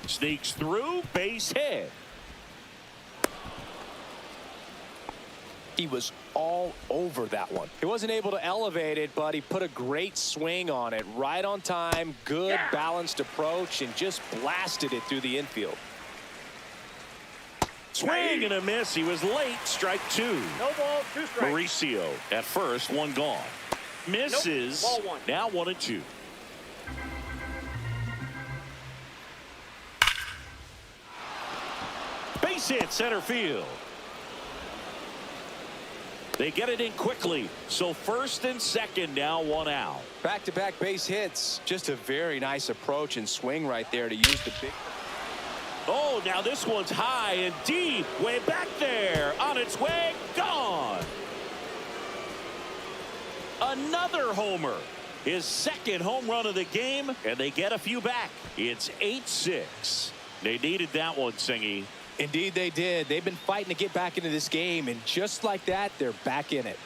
Sneaks through, base hit. He was all over that one. He wasn't able to elevate it, but he put a great swing on it. Right on time, good balanced approach, and just blasted it through the infield. Swing and a miss. He was late. Strike two. No ball, 2 strikes. Mauricio at first, one gone. Misses. Nope. Ball 1. Now 1-2. Base hit center field. They get it in quickly. So first and second, now 1 out. Back-to-back base hits. Just a very nice approach and swing right there to use the big. Oh, now this one's high and deep. Way back there. On its way. Gone. Another homer. His second home run of the game. And they get a few back. It's 8-6. They needed that one, Singy. Indeed they did. They've been fighting to get back into this game, and just like that, they're back in it.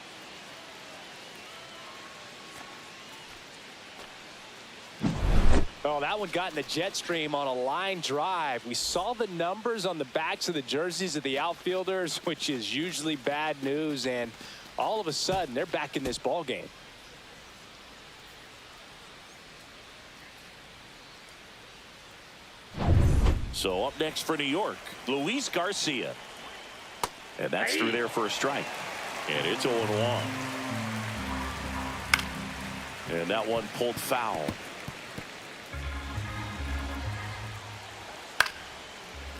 Oh, that one got in the jet stream on a line drive. We saw the numbers on the backs of the jerseys of the outfielders, which is usually bad news, and all of a sudden they're back in this ball game. So up next for New York, Luis Garcia. And that's through there for a strike. And it's 0-1. And that one pulled foul.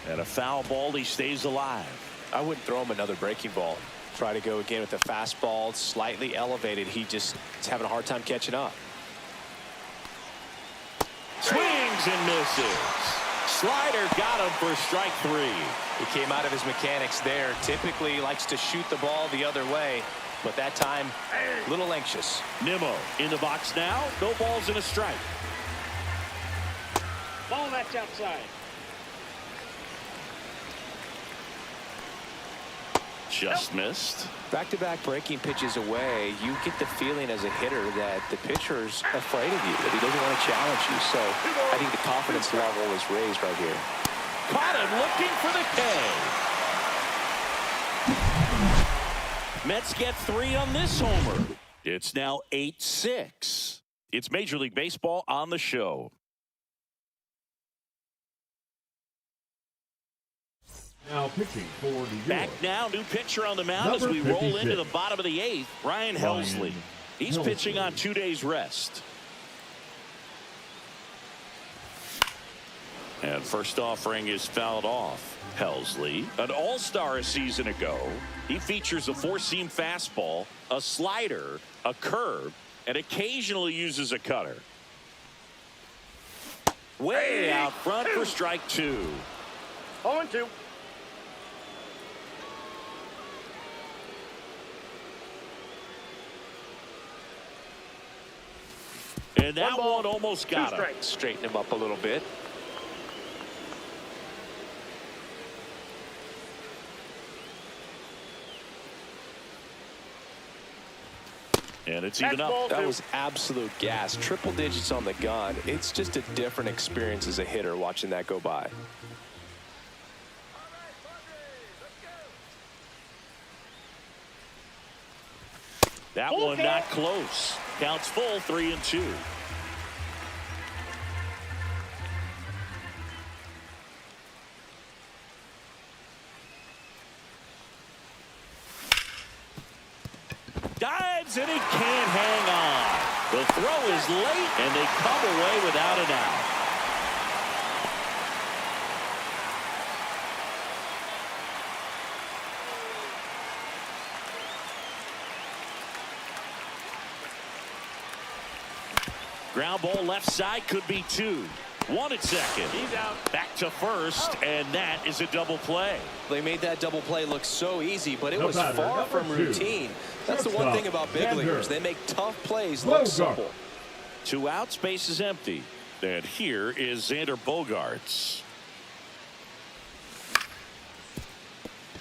And a foul ball. He stays alive. I wouldn't throw him another breaking ball. Try to go again with a fastball, slightly elevated. He just is having a hard time catching up. Swings and misses. Slider got him for strike 3. He came out of his mechanics there. Typically he likes to shoot the ball the other way, but that time a little anxious. Nimmo in the box now. No balls and a strike. Ball that's outside. Just missed. Back-to-back breaking pitches away, you get the feeling as a hitter that the pitcher's afraid of you, that he doesn't want to challenge you. So I think the confidence level is raised right here. Caught him looking for the K. Mets get 3 on this homer. It's now 8-6. It's Major League Baseball on the show. Now pitching for New York. Back now, new pitcher on the mound as we roll into the bottom of the 8th. Ryan Helsley. He's pitching on 2 days rest. And first offering is fouled off. Helsley, an all-star a season ago. He features a 4-seam fastball, a slider, a curve, and occasionally uses a cutter. Way out front for strike 2. 0-2. And that one almost got him. Straighten him up a little bit. And it's even up. That was absolute gas. Triple digits on the gun. It's just a different experience as a hitter watching that go by. That one not close. Counts full, 3-2. Dives and he can't hang on. The throw is late and they come away without an out. Ground ball left side, could be 2. 1 at second. He's out. Back to first, and that is a double play. They made that double play look so easy, but it The was batter, far number from 2. routine. That's the one thing about big Xander leaguers. They make tough plays look simple. 2 outs, base is empty. And here is Xander Bogaerts.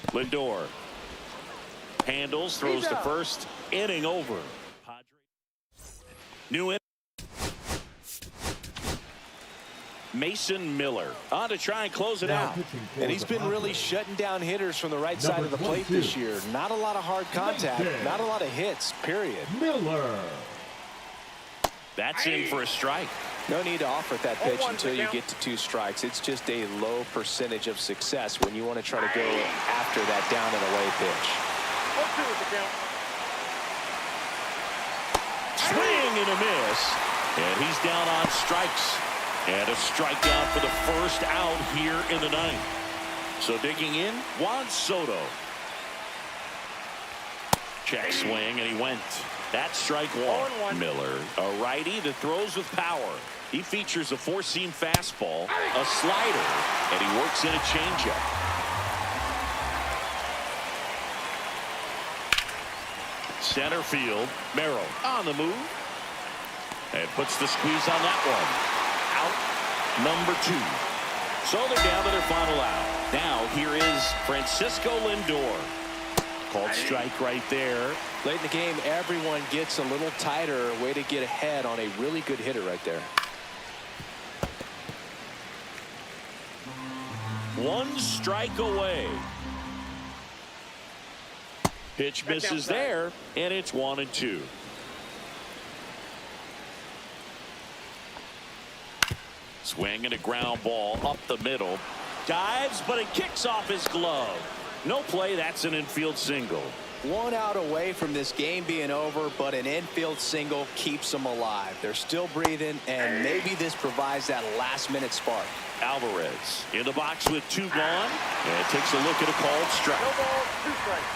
Lindor handles, throws to first, inning over. New in. Mason Miller on to try and close it out. And he's been really shutting down hitters from the right side of the plate this year. Not a lot of hard contact, not a lot of hits, period. Miller. That's in for a strike. No need to offer that pitch until you get to 2 strikes. It's just a low percentage of success when you want to try to go after that down and away pitch. 0-2 is the count. Swing and a miss. And he's down on strikes. And a strikeout for the first out here in the 9th. So digging in, Juan Soto. Check swing, and he went. That's strike 1. Miller, a righty that throws with power. He features a 4-seam fastball, a slider, and he works in a changeup. Center field, Merrill on the move. And puts the squeeze on that one. Out number 2. So they're down to their final out. Now here is Francisco Lindor. Called strike right there. Late in the game, everyone gets a little tighter. Way to get ahead on a really good hitter right there. 1 strike away. Pitch misses there, and it's 1-2. Swing and a ground ball up the middle. Dives, but it kicks off his glove. No play. That's an infield single. 1 out away from this game being over, but an infield single keeps them alive. They're still breathing, and maybe this provides that last-minute spark. Alvarez in the box with 2 gone, and takes a look at a called strike. No balls, 2 strikes.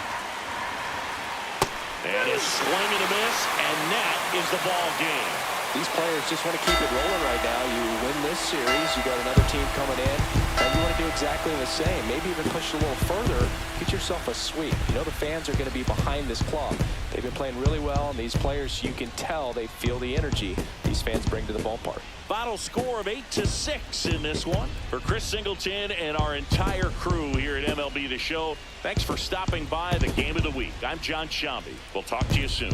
And a swing and a miss, and that is the ball game. These players just want to keep it rolling right now. You win this series, you got another team coming in, and you want to do exactly the same. Maybe even push it a little further. Get yourself a sweep. You know the fans are going to be behind this club. They've been playing really well, and these players, you can tell they feel the energy these fans bring to the ballpark. Final score of 8-6 in this one. For Chris Singleton and our entire crew here at MLB The Show, thanks for stopping by the Game of the Week. I'm John Shambi. We'll talk to you soon.